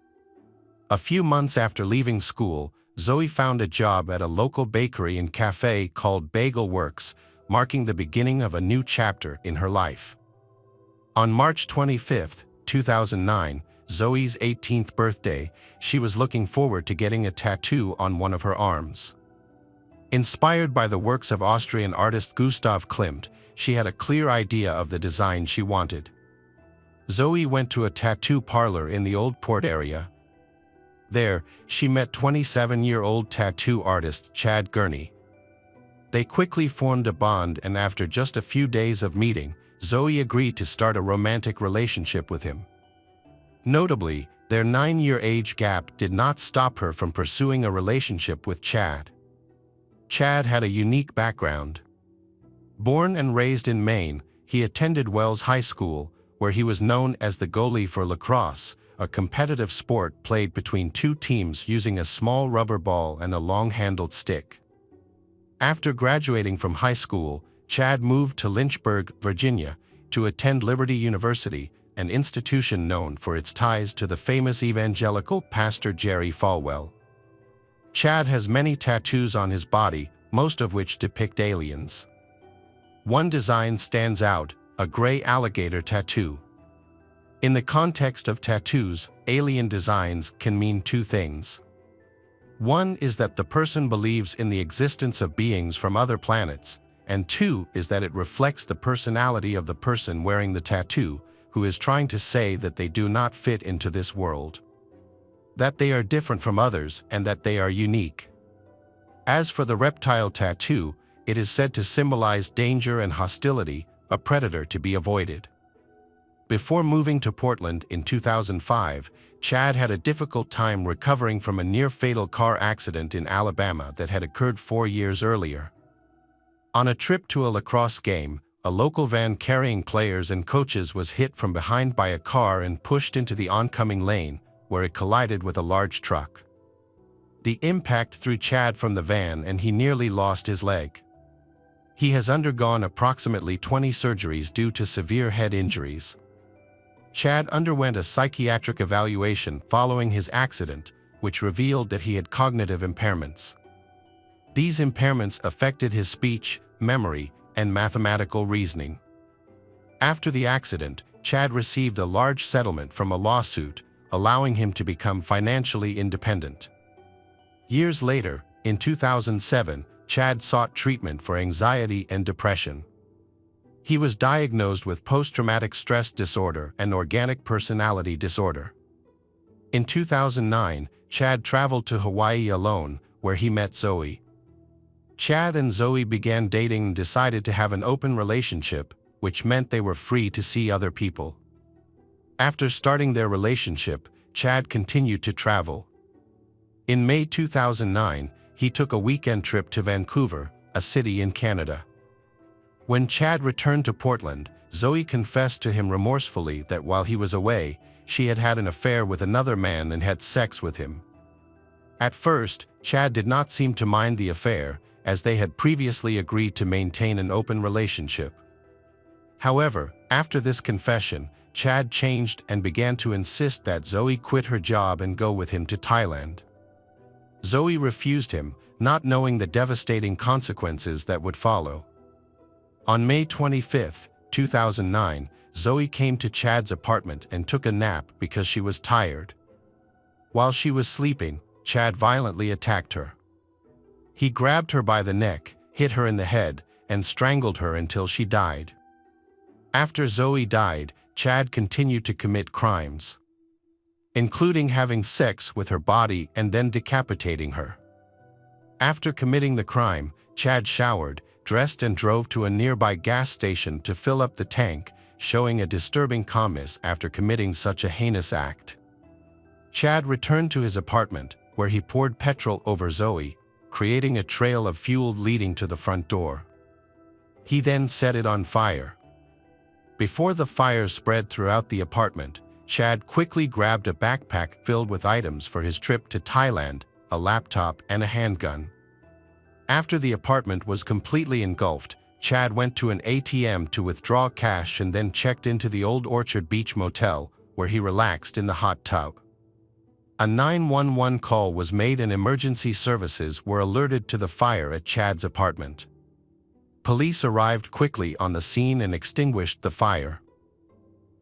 A few months after leaving school, Zoe found a job at a local bakery and cafe called Bagel Works, marking the beginning of a new chapter in her life. On March 25, 2009, Zoe's 18th birthday, she was looking forward to getting a tattoo on one of her arms. Inspired by the works of Austrian artist Gustav Klimt, she had a clear idea of the design she wanted. Zoe went to a tattoo parlor in the Old Port area. There, she met 27-year-old tattoo artist Chad Gurney. They quickly formed a bond, and after just a few days of meeting, Zoe agreed to start a romantic relationship with him. Notably, their 9-year age gap did not stop her from pursuing a relationship with Chad. Chad had a unique background. Born and raised in Maine, he attended Wells High School, where he was known as the goalie for lacrosse, a competitive sport played between two teams using a small rubber ball and a long-handled stick. After graduating from high school, Chad moved to Lynchburg, Virginia, to attend Liberty University, an institution known for its ties to the famous evangelical pastor Jerry Falwell. Chad has many tattoos on his body, most of which depict aliens. One design stands out, a gray alligator tattoo. In the context of tattoos, alien designs can mean two things. One is that the person believes in the existence of beings from other planets, and two is that it reflects the personality of the person wearing the tattoo, who is trying to say that they do not fit into this world, that they are different from others, and that they are unique. As for the reptile tattoo, it is said to symbolize danger and hostility, a predator to be avoided. Before moving to Portland in 2005, Chad had a difficult time recovering from a near-fatal car accident in Alabama that had occurred 4 years earlier. On a trip to a lacrosse game, a local van carrying players and coaches was hit from behind by a car and pushed into the oncoming lane, where it collided with a large truck. The impact threw Chad from the van and he nearly lost his leg. He has undergone approximately 20 surgeries due to severe head injuries. Chad underwent a psychiatric evaluation following his accident, which revealed that he had cognitive impairments. These impairments affected his speech, memory, and mathematical reasoning. After the accident, Chad received a large settlement from a lawsuit, allowing him to become financially independent. Years later, in 2007, Chad sought treatment for anxiety and depression. He was diagnosed with post-traumatic stress disorder and organic personality disorder. In 2009, Chad traveled to Hawaii alone, where he met Zoe. Chad and Zoe began dating and decided to have an open relationship, which meant they were free to see other people. After starting their relationship, Chad continued to travel. In May 2009, he took a weekend trip to Vancouver, a city in Canada. When Chad returned to Portland, Zoe confessed to him remorsefully that while he was away, she had had an affair with another man and had sex with him. At first, Chad did not seem to mind the affair, as they had previously agreed to maintain an open relationship. However, after this confession, Chad changed and began to insist that Zoe quit her job and go with him to Thailand. Zoe refused him, not knowing the devastating consequences that would follow. On May 25, 2009, Zoe came to Chad's apartment and took a nap because she was tired. While she was sleeping, Chad violently attacked her. He grabbed her by the neck, hit her in the head, and strangled her until she died. After Zoe died, Chad continued to commit crimes, including having sex with her body and then decapitating her. After committing the crime, Chad showered, dressed and drove to a nearby gas station to fill up the tank, showing a disturbing calmness after committing such a heinous act. Chad returned to his apartment, where he poured petrol over Zoe, creating a trail of fuel leading to the front door. He then set it on fire. Before the fire spread throughout the apartment, Chad quickly grabbed a backpack filled with items for his trip to Thailand, a laptop and a handgun. After the apartment was completely engulfed, Chad went to an ATM to withdraw cash and then checked into the Old Orchard Beach Motel, where he relaxed in the hot tub. A 911 call was made and emergency services were alerted to the fire at Chad's apartment. Police arrived quickly on the scene and extinguished the fire.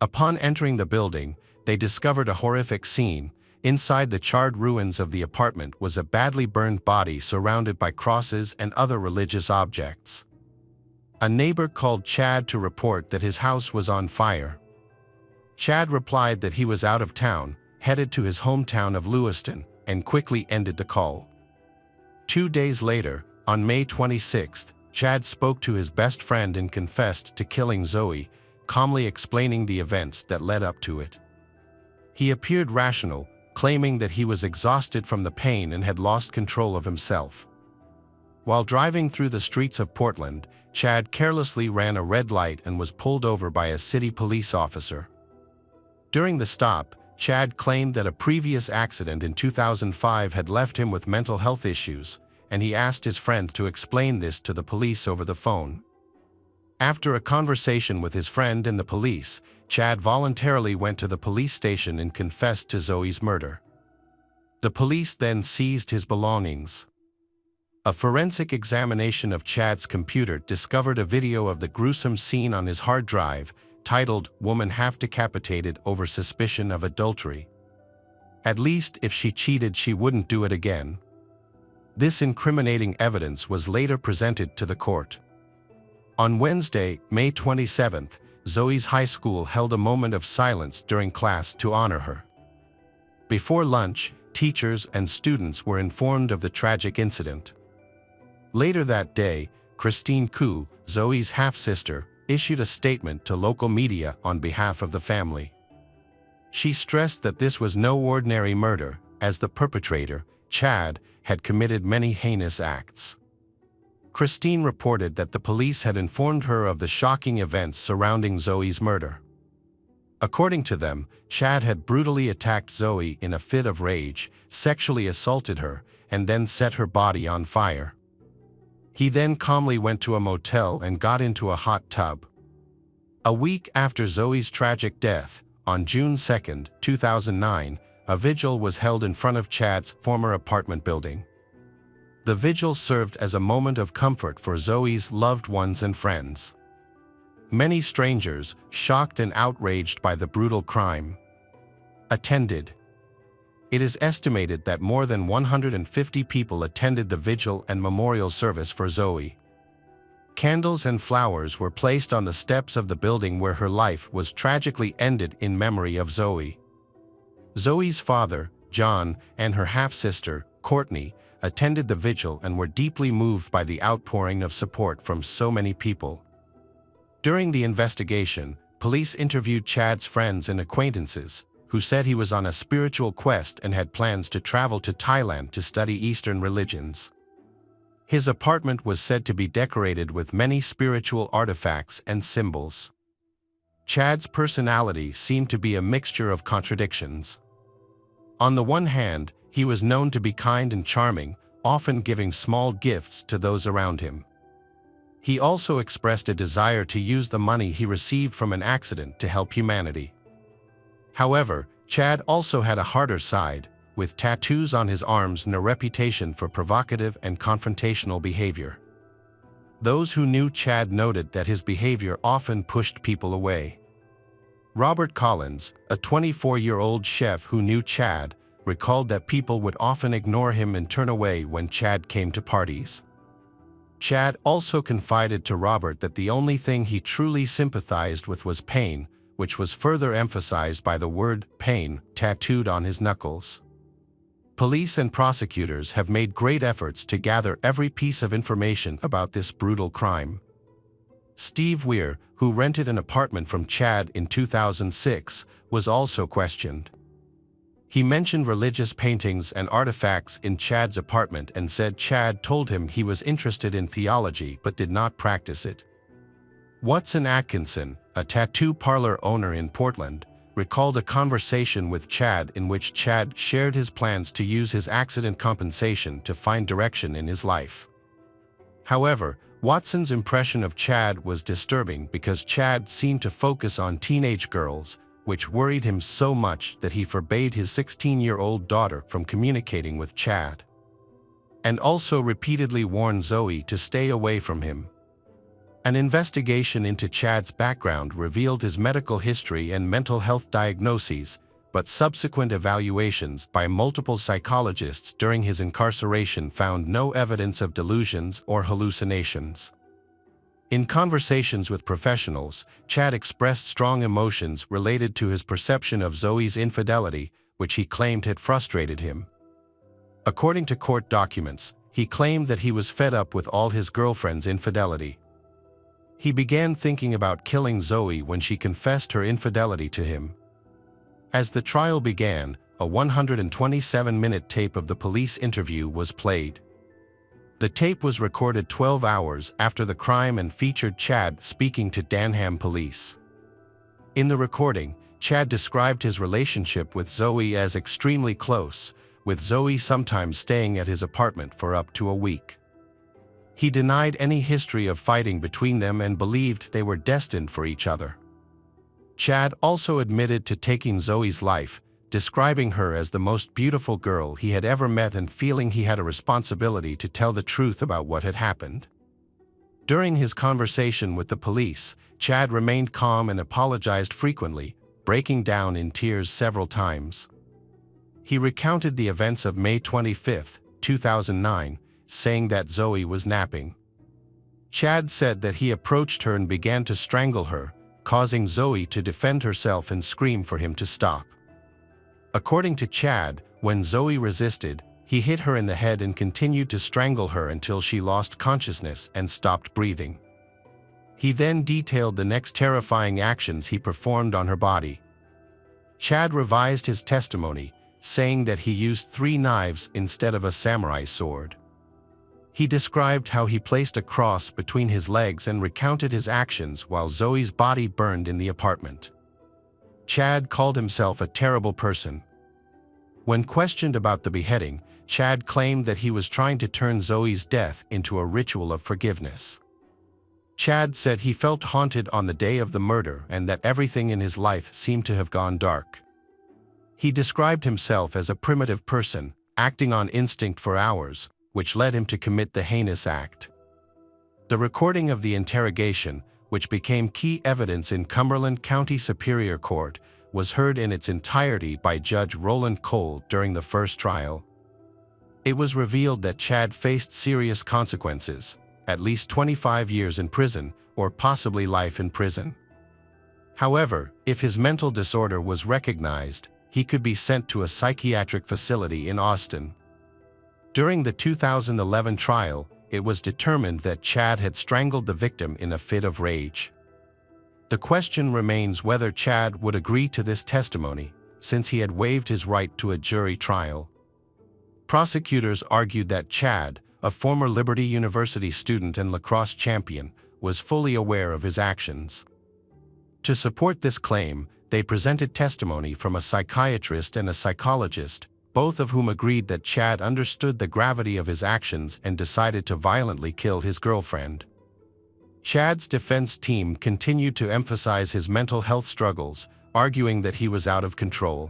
Upon entering the building, they discovered a horrific scene. Inside the charred ruins of the apartment was a badly burned body surrounded by crosses and other religious objects. A neighbor called Chad to report that his house was on fire. Chad replied that he was out of town, headed to his hometown of Lewiston, and quickly ended the call. 2 days later, on May 26th, Chad spoke to his best friend and confessed to killing Zoe, calmly explaining the events that led up to it. He appeared rational, claiming that he was exhausted from the pain and had lost control of himself. While driving through the streets of Portland, Chad carelessly ran a red light and was pulled over by a city police officer. During the stop, Chad claimed that a previous accident in 2005 had left him with mental health issues, and he asked his friend to explain this to the police over the phone. After a conversation with his friend and the police, Chad voluntarily went to the police station and confessed to Zoe's murder. The police then seized his belongings. A forensic examination of Chad's computer discovered a video of the gruesome scene on his hard drive, titled "Woman Half Decapitated Over Suspicion of Adultery." At least if she cheated, she wouldn't do it again. This incriminating evidence was later presented to the court. On Wednesday, May 27th, Zoe's high school held a moment of silence during class to honor her. Before lunch, teachers and students were informed of the tragic incident. Later that day, Christine Koo, Zoe's half-sister, issued a statement to local media on behalf of the family. She stressed that this was no ordinary murder, as the perpetrator, Chad, had committed many heinous acts. Christine reported that the police had informed her of the shocking events surrounding Zoe's murder. According to them, Chad had brutally attacked Zoe in a fit of rage, sexually assaulted her, and then set her body on fire. He then calmly went to a motel and got into a hot tub. A week after Zoe's tragic death, on June 2, 2009, a vigil was held in front of Chad's former apartment building. The vigil served as a moment of comfort for Zoe's loved ones and friends. Many strangers, shocked and outraged by the brutal crime, attended. It is estimated that more than 150 people attended the vigil and memorial service for Zoe. Candles and flowers were placed on the steps of the building where her life was tragically ended in memory of Zoe. Zoe's father, John, and her half-sister, Courtney, attended the vigil and were deeply moved by the outpouring of support from so many people. During the investigation, police interviewed Chad's friends and acquaintances, who said he was on a spiritual quest and had plans to travel to Thailand to study Eastern religions. His apartment was said to be decorated with many spiritual artifacts and symbols. Chad's personality seemed to be a mixture of contradictions. On the one hand, he was known to be kind and charming, often giving small gifts to those around him. He also expressed a desire to use the money he received from an accident to help humanity. However, Chad also had a harder side, with tattoos on his arms and a reputation for provocative and confrontational behavior. Those who knew Chad noted that his behavior often pushed people away. Robert Collins, a 24-year-old chef who knew Chad, recalled that people would often ignore him and turn away when Chad came to parties. Chad also confided to Robert that the only thing he truly sympathized with was pain, which was further emphasized by the word pain tattooed on his knuckles. Police and prosecutors have made great efforts to gather every piece of information about this brutal crime. Steve Weir, who rented an apartment from Chad in 2006, was also questioned. He mentioned religious paintings and artifacts in Chad's apartment and said Chad told him he was interested in theology but did not practice it. Watson Atkinson, a tattoo parlor owner in Portland, recalled a conversation with Chad in which Chad shared his plans to use his accident compensation to find direction in his life. However, Watson's impression of Chad was disturbing because Chad seemed to focus on teenage girls, which worried him so much that he forbade his 16-year-old daughter from communicating with Chad, and also repeatedly warned Zoe to stay away from him. An investigation into Chad's background revealed his medical history and mental health diagnoses, but subsequent evaluations by multiple psychologists during his incarceration found no evidence of delusions or hallucinations. In conversations with professionals, Chad expressed strong emotions related to his perception of Zoe's infidelity, which he claimed had frustrated him. According to court documents, he claimed that he was fed up with all his girlfriend's infidelity. He began thinking about killing Zoe when she confessed her infidelity to him. As the trial began, a 127-minute tape of the police interview was played. The tape was recorded 12 hours after the crime and featured Chad speaking to Denham police. In the recording, Chad described his relationship with Zoe as extremely close, with Zoe sometimes staying at his apartment for up to a week. He denied any history of fighting between them and believed they were destined for each other. Chad also admitted to taking Zoe's life, describing her as the most beautiful girl he had ever met and feeling he had a responsibility to tell the truth about what had happened. During his conversation with the police, Chad remained calm and apologized frequently, breaking down in tears several times. He recounted the events of May 25, 2009, saying that Zoe was napping. Chad said that he approached her and began to strangle her, causing Zoe to defend herself and scream for him to stop. According to Chad, when Zoe resisted, he hit her in the head and continued to strangle her until she lost consciousness and stopped breathing. He then detailed the next terrifying actions he performed on her body. Chad revised his testimony, saying that he used 3 knives instead of a samurai sword. He described how he placed a cross between his legs and recounted his actions while Zoe's body burned in the apartment. Chad called himself a terrible person. When questioned about the beheading, Chad claimed that he was trying to turn Zoe's death into a ritual of forgiveness. Chad said he felt haunted on the day of the murder and that everything in his life seemed to have gone dark. He described himself as a primitive person, acting on instinct for hours, which led him to commit the heinous act. The recording of the interrogation, which became key evidence in Cumberland County Superior Court, was heard in its entirety by Judge Roland Cole during the first trial. It was revealed that Chad faced serious consequences, at least 25 years in prison, or possibly life in prison. However, if his mental disorder was recognized, he could be sent to a psychiatric facility in Austin. During the 2011 trial, it was determined that Chad had strangled the victim in a fit of rage. The question remains whether Chad would agree to this testimony, since he had waived his right to a jury trial. Prosecutors argued that Chad, a former Liberty University student and lacrosse champion, was fully aware of his actions. To support this claim, they presented testimony from a psychiatrist and a psychologist, both of whom agreed that Chad understood the gravity of his actions and decided to violently kill his girlfriend. Chad's defense team continued to emphasize his mental health struggles, arguing that he was out of control.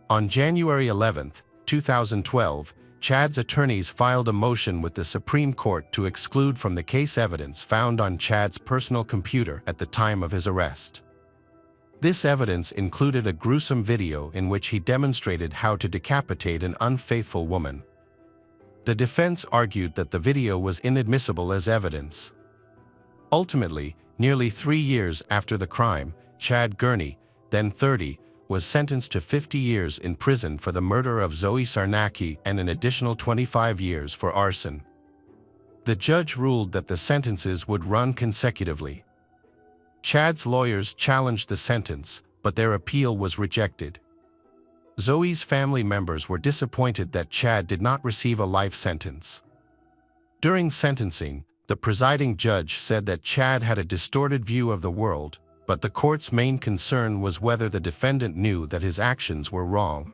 On January 11, 2012, Chad's attorneys filed a motion with the Supreme Court to exclude from the case evidence found on Chad's personal computer at the time of his arrest. This evidence included a gruesome video in which he demonstrated how to decapitate an unfaithful woman. The defense argued that the video was inadmissible as evidence. Ultimately, nearly 3 years after the crime, Chad Gurney, then 30, was sentenced to 50 years in prison for the murder of Zoe Sarnacki and an additional 25 years for arson. The judge ruled that the sentences would run consecutively. Chad's lawyers challenged the sentence, but their appeal was rejected. Zoe's family members were disappointed that Chad did not receive a life sentence. During sentencing, the presiding judge said that Chad had a distorted view of the world, but the court's main concern was whether the defendant knew that his actions were wrong.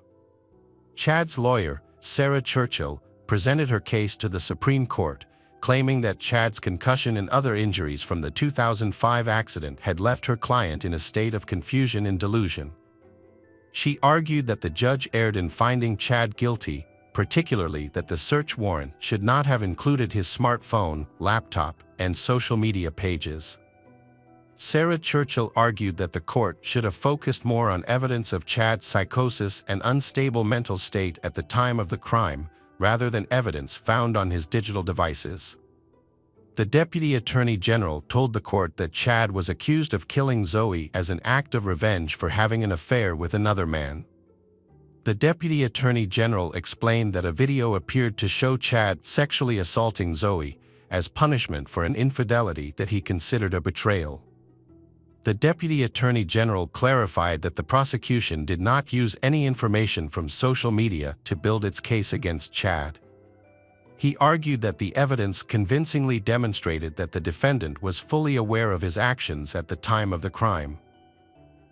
Chad's lawyer, Sarah Churchill, presented her case to the Supreme Court, claiming that Chad's concussion and other injuries from the 2005 accident had left her client in a state of confusion and delusion. She argued that the judge erred in finding Chad guilty, particularly that the search warrant should not have included his smartphone, laptop, and social media pages. Sarah Churchill argued that the court should have focused more on evidence of Chad's psychosis and unstable mental state at the time of the crime, rather than evidence found on his digital devices. The Deputy Attorney General told the court that Chad was accused of killing Zoe as an act of revenge for having an affair with another man. The Deputy Attorney General explained that a video appeared to show Chad sexually assaulting Zoe as punishment for an infidelity that he considered a betrayal. The Deputy Attorney General clarified that the prosecution did not use any information from social media to build its case against Chad. He argued that the evidence convincingly demonstrated that the defendant was fully aware of his actions at the time of the crime.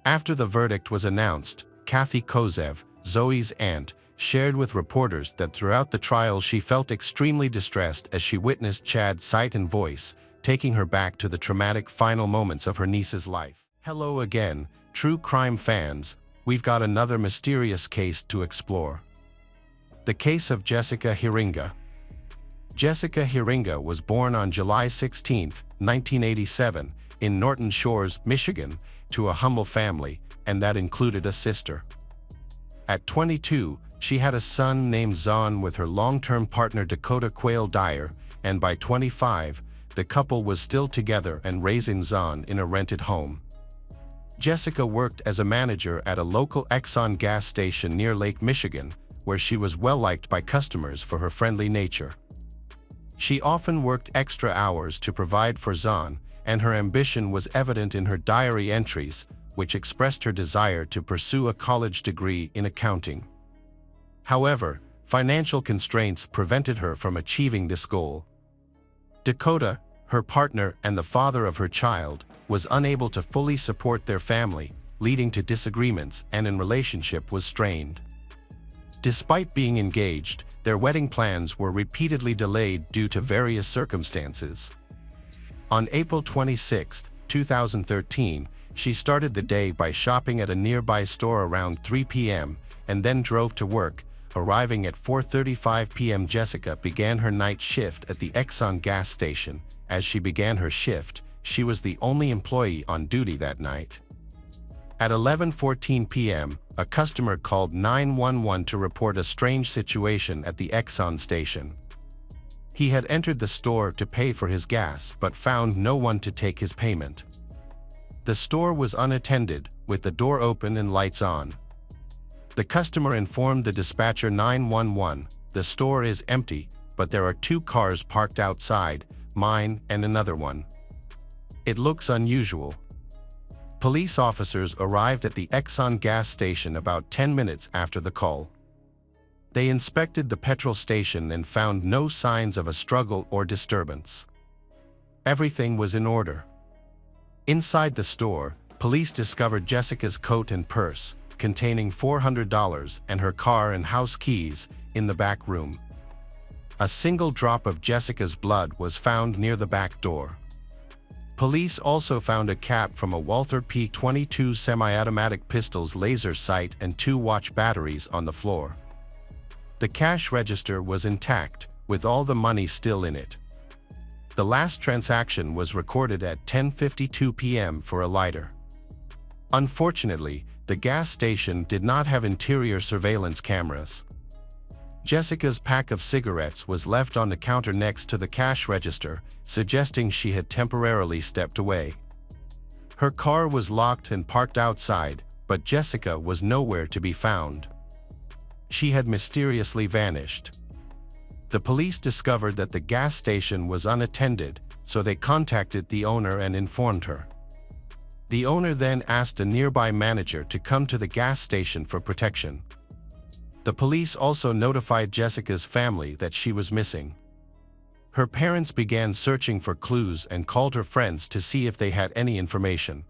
After the verdict was announced, Kathy Kozev, Zoe's aunt, shared with reporters that throughout the trial she felt extremely distressed as she witnessed Chad's sight and voice, taking her back to the traumatic final moments of her niece's life. Hello again, true crime fans, we've got another mysterious case to explore. The case of Jessica Hiringa. Jessica Hiringa was born on July 16, 1987, in Norton Shores, Michigan, to a humble family, and that included a sister. At 22, she had a son named Zahn with her long-term partner Dakota Quayle Dyer, and by 25, the couple was still together and raising Zahn in a rented home. Jessica worked as a manager at a local Exxon gas station near Lake Michigan, where she was well-liked by customers for her friendly nature. She often worked extra hours to provide for Zahn, and her ambition was evident in her diary entries, which expressed her desire to pursue a college degree in accounting. However, financial constraints prevented her from achieving this goal. Dakota, her partner and the father of her child, was unable to fully support their family, leading to disagreements, and their relationship was strained. Despite being engaged, their wedding plans were repeatedly delayed due to various circumstances. On April 26, 2013, she started the day by shopping at a nearby store around 3 p.m. and then drove to work. Arriving at 4:35 p.m., Jessica began her night shift at the Exxon gas station. As she began her shift, she was the only employee on duty that night. At 11:14 p.m., a customer called 911 to report a strange situation at the Exxon station. He had entered the store to pay for his gas but found no one to take his payment. The store was unattended, with the door open and lights on. The customer informed the dispatcher 911, "The store is empty, but there are 2 cars parked outside, mine and another one. It looks unusual." Police officers arrived at the Exxon gas station about 10 minutes after the call. They inspected the petrol station and found no signs of a struggle or disturbance. Everything was in order. Inside the store, police discovered Jessica's coat and purse, containing $400, and her car and house keys in the back room. A single drop of Jessica's blood was found near the back door. Police also found a cap from a Walther P.22 semi-automatic pistol's laser sight and 2 watch batteries on the floor. The cash register was intact, with all the money still in it. The last transaction was recorded at 10:52 p.m. for a lighter. Unfortunately, the gas station did not have interior surveillance cameras. Jessica's pack of cigarettes was left on the counter next to the cash register, suggesting she had temporarily stepped away. Her car was locked and parked outside, but Jessica was nowhere to be found. She had mysteriously vanished. The police discovered that the gas station was unattended, so they contacted the owner and informed her. The owner then asked a nearby manager to come to the gas station for protection. The police also notified Jessica's family that she was missing. Her parents began searching for clues and called her friends to see if they had any information.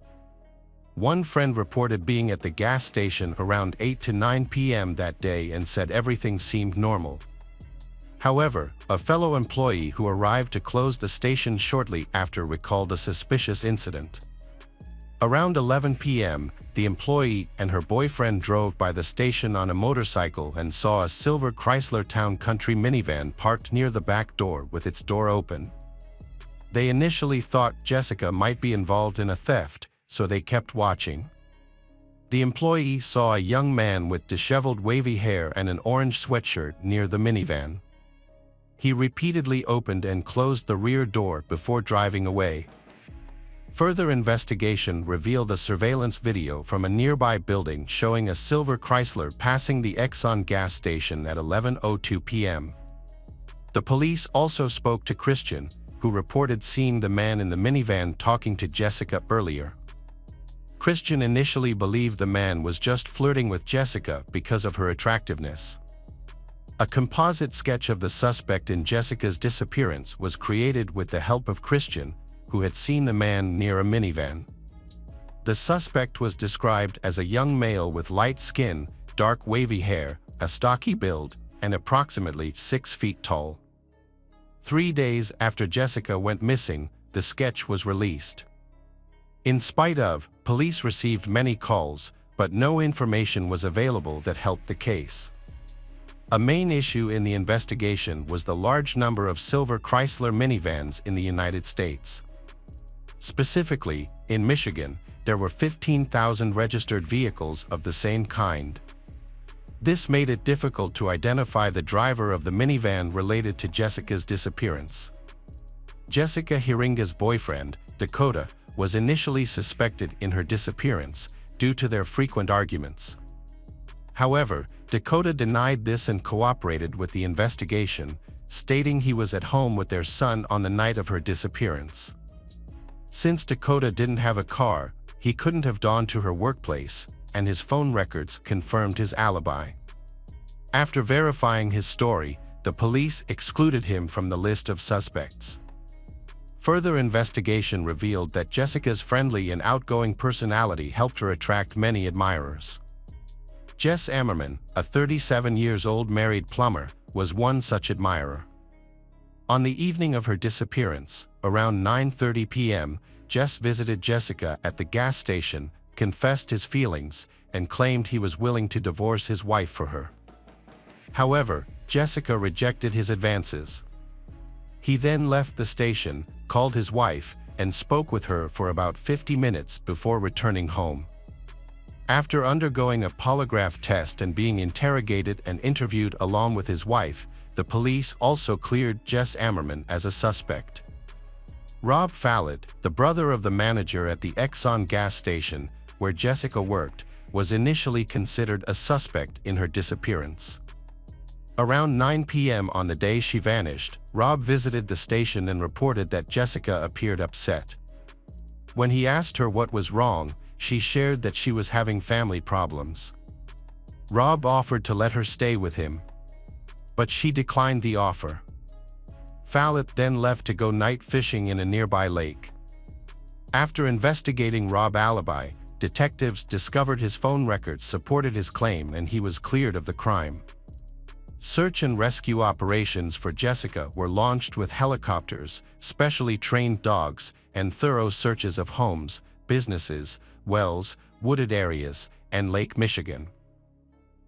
One friend reported being at the gas station around 8 to 9 p.m. that day and said everything seemed normal. However, a fellow employee who arrived to close the station shortly after recalled a suspicious incident. Around 11 p.m., the employee and her boyfriend drove by the station on a motorcycle and saw a silver Chrysler Town Country minivan parked near the back door with its door open. They initially thought Jessica might be involved in a theft, so they kept watching. The employee saw a young man with disheveled wavy hair and an orange sweatshirt near the minivan. He repeatedly opened and closed the rear door before driving away. Further investigation revealed a surveillance video from a nearby building showing a silver Chrysler passing the Exxon gas station at 11:02 p.m. The police also spoke to Christian, who reported seeing the man in the minivan talking to Jessica earlier. Christian initially believed the man was just flirting with Jessica because of her attractiveness. A composite sketch of the suspect in Jessica's disappearance was created with the help of Christian, who had seen the man near a minivan. The suspect was described as a young male with light skin, dark wavy hair, a stocky build, and approximately 6 feet tall. 3 days after Jessica went missing, the sketch was released. In spite of, police received many calls, but no information was available that helped the case. A main issue in the investigation was the large number of silver Chrysler minivans in the United States. Specifically, in Michigan, there were 15,000 registered vehicles of the same kind. This made it difficult to identify the driver of the minivan related to Jessica's disappearance. Jessica Hiringa's boyfriend, Dakota, was initially suspected in her disappearance due to their frequent arguments. However, Dakota denied this and cooperated with the investigation, stating he was at home with their son on the night of her disappearance. Since Dakota didn't have a car, he couldn't have gone to her workplace, and his phone records confirmed his alibi. After verifying his story, the police excluded him from the list of suspects. Further investigation revealed that Jessica's friendly and outgoing personality helped her attract many admirers. Jess Ammerman, a 37-year-old married plumber, was one such admirer. On the evening of her disappearance, around 9:30 p.m., Jess visited Jessica at the gas station, confessed his feelings, and claimed he was willing to divorce his wife for her. However, Jessica rejected his advances. He then left the station, called his wife, and spoke with her for about 50 minutes before returning home. After undergoing a polygraph test and being interrogated and interviewed along with his wife, the police also cleared Jess Ammerman as a suspect. Rob Fallett, the brother of the manager at the Exxon gas station, where Jessica worked, was initially considered a suspect in her disappearance. Around 9 p.m. on the day she vanished, Rob visited the station and reported that Jessica appeared upset. When he asked her what was wrong, she shared that she was having family problems. Rob offered to let her stay with him, but she declined the offer. Fallett then left to go night fishing in a nearby lake. After investigating Rob's alibi, detectives discovered his phone records supported his claim and he was cleared of the crime. Search and rescue operations for Jessica were launched with helicopters, specially trained dogs, and thorough searches of homes, businesses, wells, wooded areas, and Lake Michigan.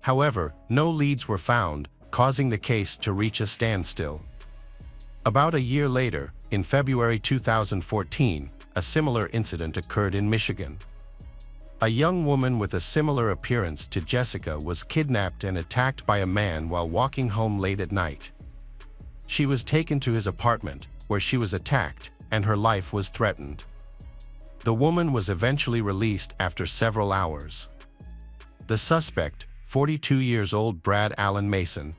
However, no leads were found, causing the case to reach a standstill. About a year later, in February 2014, a similar incident occurred in Michigan. A young woman with a similar appearance to Jessica was kidnapped and attacked by a man while walking home late at night. She was taken to his apartment, where she was attacked, and her life was threatened. The woman was eventually released after several hours. The suspect, 42 years old Brad Allen Mason.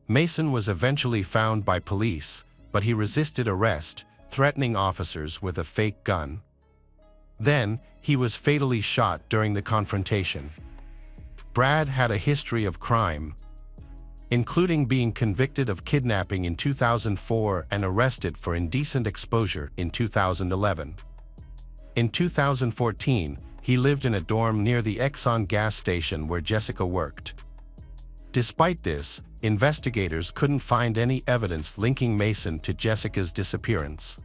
Mason was eventually found by police, but he resisted arrest, threatening officers with a fake gun. Then, he was fatally shot during the confrontation. Brad had a history of crime, including being convicted of kidnapping in 2004 and arrested for indecent exposure in 2011. In 2014, he lived in a dorm near the Exxon gas station where Jessica worked. Despite this, investigators couldn't find any evidence linking Mason to Jessica's disappearance.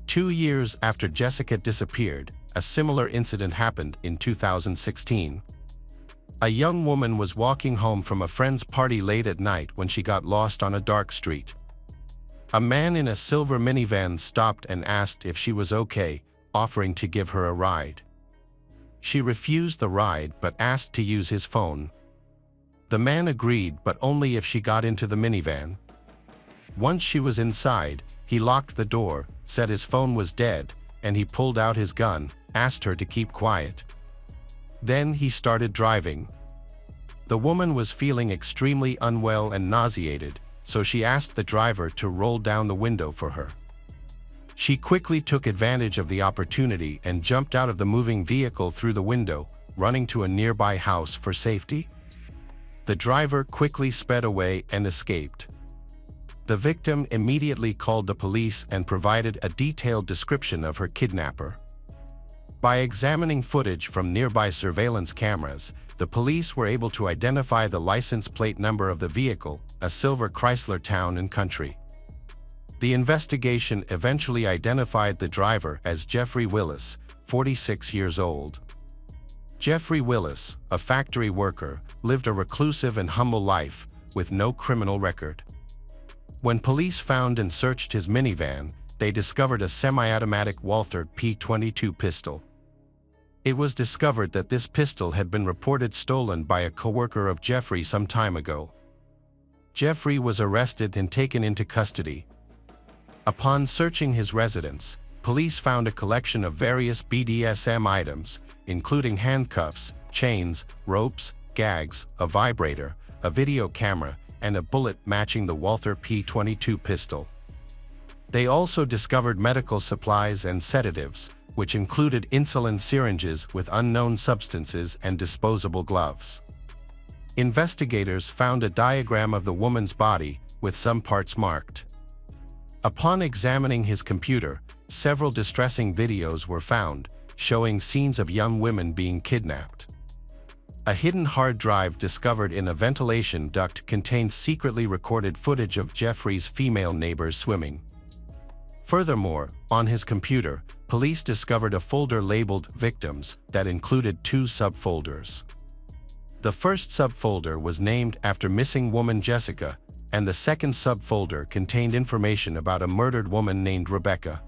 2 years after Jessica disappeared, a similar incident happened in 2016. A young woman was walking home from a friend's party late at night when she got lost on a dark street. A man in a silver minivan stopped and asked if she was okay, offering to give her a ride. She refused the ride but asked to use his phone. The man agreed, but only if she got into the minivan. Once she was inside, he locked the door, said his phone was dead, and he pulled out his gun, asked her to keep quiet. Then he started driving. The woman was feeling extremely unwell and nauseated, so she asked the driver to roll down the window for her. She quickly took advantage of the opportunity and jumped out of the moving vehicle through the window, running to a nearby house for safety. The driver quickly sped away and escaped. The victim immediately called the police and provided a detailed description of her kidnapper. By examining footage from nearby surveillance cameras, the police were able to identify the license plate number of the vehicle, a silver Chrysler Town & Country. The investigation eventually identified the driver as Jeffrey Willis, 46 years old. Jeffrey Willis, a factory worker, lived a reclusive and humble life, with no criminal record. When police found and searched his minivan, they discovered a semi-automatic Walther P22 pistol. It was discovered that this pistol had been reported stolen by a coworker of Jeffrey some time ago. Jeffrey was arrested and taken into custody. Upon searching his residence, police found a collection of various BDSM items, including handcuffs, chains, ropes, gags, a vibrator, a video camera, and a bullet matching the Walther P22 pistol. They also discovered medical supplies and sedatives, which included insulin syringes with unknown substances and disposable gloves. Investigators found a diagram of the woman's body, with some parts marked. Upon examining his computer, several distressing videos were found, showing scenes of young women being kidnapped. A hidden hard drive discovered in a ventilation duct contained secretly recorded footage of Jeffrey's female neighbors swimming. Furthermore, on his computer, police discovered a folder labeled Victims that included 2 subfolders. The first subfolder was named after missing woman Jessica, and the second subfolder contained information about a murdered woman named Rebecca.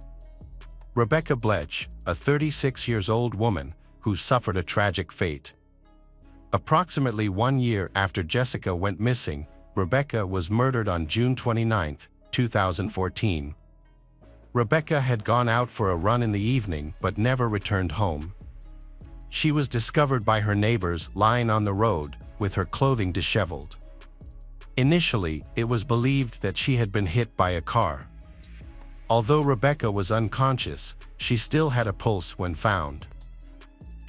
Rebecca Bletch, a 36-year-old woman who suffered a tragic fate. Approximately 1 year after Jessica went missing, Rebecca was murdered on June 29, 2014. Rebecca had gone out for a run in the evening but never returned home. She was discovered by her neighbors lying on the road, with her clothing disheveled. Initially, it was believed that she had been hit by a car. Although Rebecca was unconscious, she still had a pulse when found.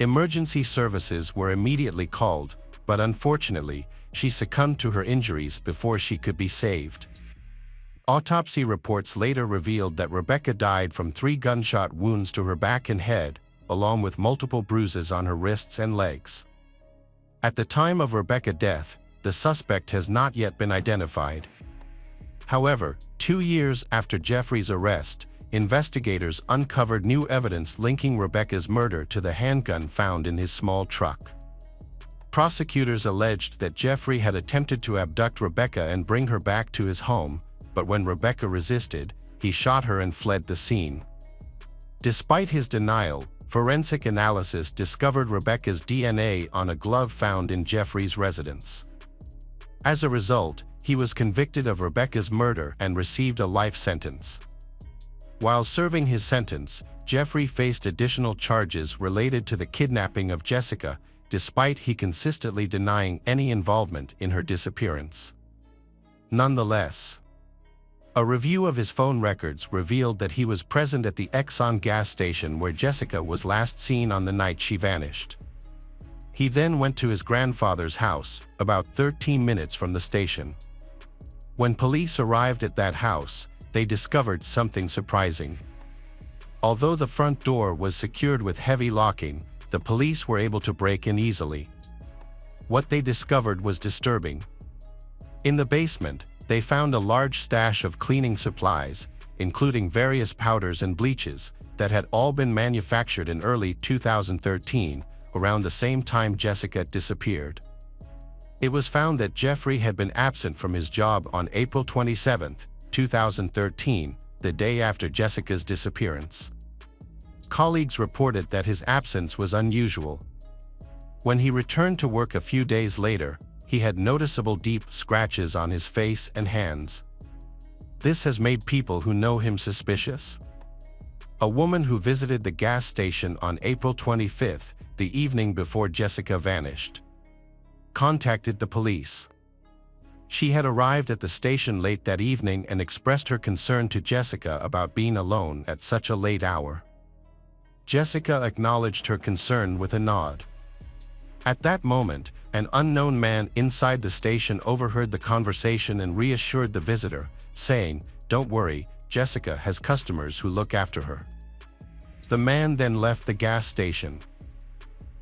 Emergency services were immediately called, but unfortunately, she succumbed to her injuries before she could be saved. Autopsy reports later revealed that Rebecca died from 3 gunshot wounds to her back and head, along with multiple bruises on her wrists and legs. At the time of Rebecca's death, the suspect has not yet been identified. However, 2 years after Jeffrey's arrest, investigators uncovered new evidence linking Rebecca's murder to the handgun found in his small truck. Prosecutors alleged that Jeffrey had attempted to abduct Rebecca and bring her back to his home, but when Rebecca resisted, he shot her and fled the scene. Despite his denial, Forensic analysis discovered Rebecca's DNA on a glove found in Jeffrey's residence. As a result, he was convicted of Rebecca's murder and received a life sentence. While serving his sentence, Jeffrey faced additional charges related to the kidnapping of Jessica, despite he consistently denying any involvement in her disappearance. Nonetheless, a review of his phone records revealed that he was present at the Exxon gas station where Jessica was last seen on the night she vanished. He then went to his grandfather's house, about 13 minutes from the station. When police arrived at that house, they discovered something surprising. Although the front door was secured with heavy locking, the police were able to break in easily. What they discovered was disturbing. In the basement, they found a large stash of cleaning supplies, including various powders and bleaches, that had all been manufactured in early 2013, around the same time Jessica disappeared. It was found that Jeffrey had been absent from his job on April 27, 2013, the day after Jessica's disappearance. Colleagues reported that his absence was unusual. When he returned to work a few days later, he had noticeable deep scratches on his face and hands. This has made people who know him suspicious. A woman who visited the gas station on April 25, the evening before Jessica vanished, contacted the police. She had arrived at the station late that evening and expressed her concern to Jessica about being alone at such a late hour. Jessica acknowledged her concern with a nod. At that moment, an unknown man inside the station overheard the conversation and reassured the visitor, saying, "Don't worry, Jessica has customers who look after her." The man then left the gas station.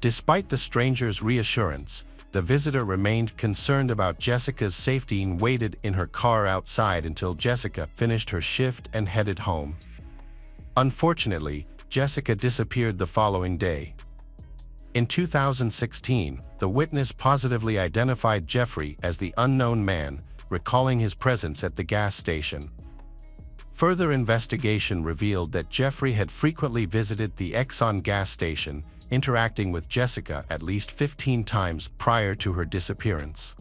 Despite the stranger's reassurance, the visitor remained concerned about Jessica's safety and waited in her car outside until Jessica finished her shift and headed home. Unfortunately, Jessica disappeared the following day. In 2016, the witness positively identified Jeffrey as the unknown man, recalling his presence at the gas station. Further investigation revealed that Jeffrey had frequently visited the Exxon gas station, interacting with Jessica at least 15 times prior to her disappearance.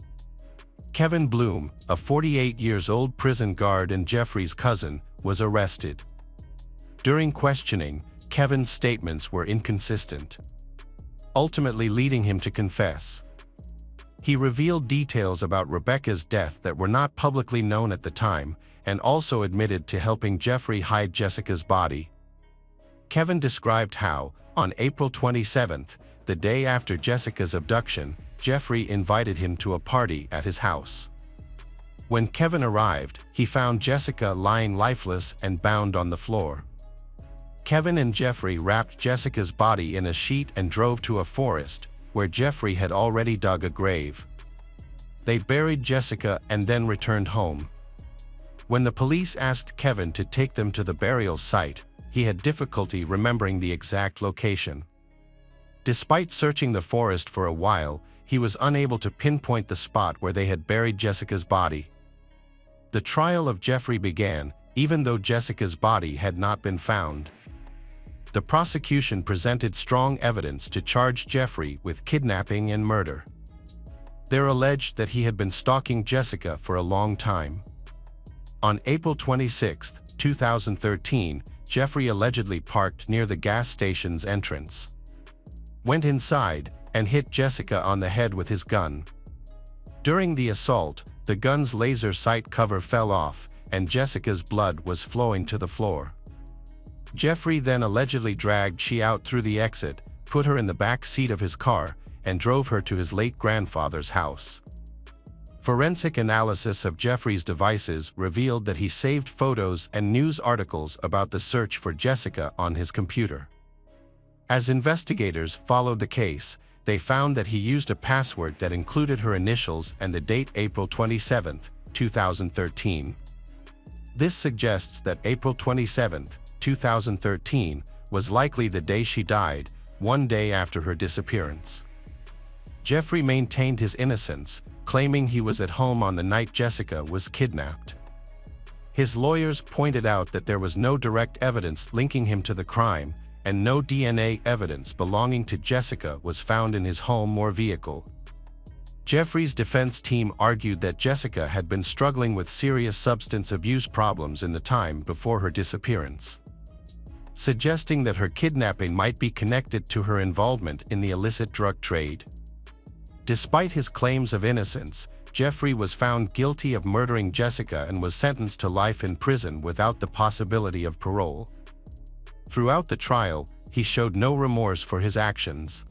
Kevin Bloom, a 48-year-old prison guard and Jeffrey's cousin, was arrested. During questioning, Kevin's statements were inconsistent, ultimately leading him to confess. He revealed details about Rebecca's death that were not publicly known at the time, and also admitted to helping Jeffrey hide Jessica's body. Kevin described how, on April 27, the day after Jessica's abduction, Jeffrey invited him to a party at his house. When Kevin arrived, he found Jessica lying lifeless and bound on the floor. Kevin and Jeffrey wrapped Jessica's body in a sheet and drove to a forest, where Jeffrey had already dug a grave. They buried Jessica and then returned home. When the police asked Kevin to take them to the burial site, he had difficulty remembering the exact location. Despite searching the forest for a while, he was unable to pinpoint the spot where they had buried Jessica's body. The trial of Jeffrey began, even though Jessica's body had not been found. The prosecution presented strong evidence to charge Jeffrey with kidnapping and murder. They alleged that he had been stalking Jessica for a long time. On April 26, 2013, Jeffrey allegedly parked near the gas station's entrance, went inside, and hit Jessica on the head with his gun. During the assault, the gun's laser sight cover fell off, and Jessica's blood was flowing to the floor. Jeffrey then allegedly dragged she out through the exit, put her in the back seat of his car, and drove her to his late grandfather's house. Forensic analysis of Jeffrey's devices revealed that he saved photos and news articles about the search for Jessica on his computer. As investigators followed the case, they found that he used a password that included her initials and the date April 27, 2013. This suggests that April 27, 2013, was likely the day she died, one day after her disappearance. Jeffrey maintained his innocence, claiming he was at home on the night Jessica was kidnapped. His lawyers pointed out that there was no direct evidence linking him to the crime, and no DNA evidence belonging to Jessica was found in his home or vehicle. Jeffrey's defense team argued that Jessica had been struggling with serious substance abuse problems in the time before her disappearance, suggesting that her kidnapping might be connected to her involvement in the illicit drug trade. Despite his claims of innocence, Jeffrey was found guilty of murdering Jessica and was sentenced to life in prison without the possibility of parole. Throughout the trial, he showed no remorse for his actions.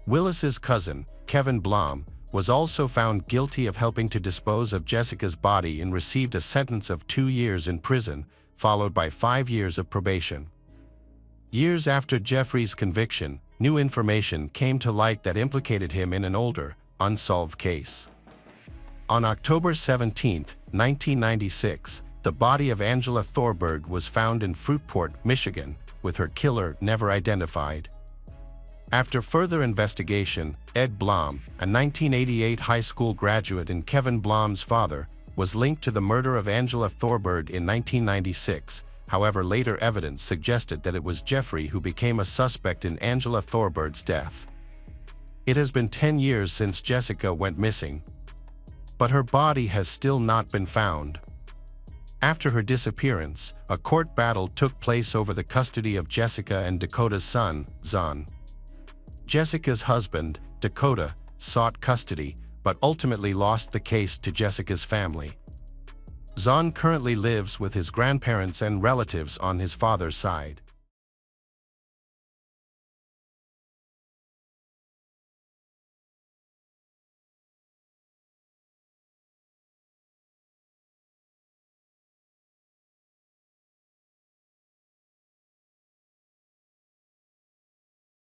Willis's cousin, Kevin Blom, was also found guilty of helping to dispose of Jessica's body and received a sentence of 2 years in prison, followed by 5 years of probation. Years after Jeffrey's conviction, new information came to light that implicated him in an older, unsolved case. On October 17, 1996, the body of Angela Thorberg was found in Fruitport, Michigan, with her killer never identified. After further investigation, Ed Blom, a 1988 high school graduate and Kevin Blom's father, was linked to the murder of Angela Thorberg in 1996. However, later evidence suggested that it was Jeffrey who became a suspect in Angela Thorberg's death. It has been 10 years since Jessica went missing, but her body has still not been found. After her disappearance, a court battle took place over the custody of Jessica and Dakota's son, Zon. Jessica's husband, Dakota, sought custody, but ultimately lost the case to Jessica's family. Zon currently lives with his grandparents and relatives on his father's side.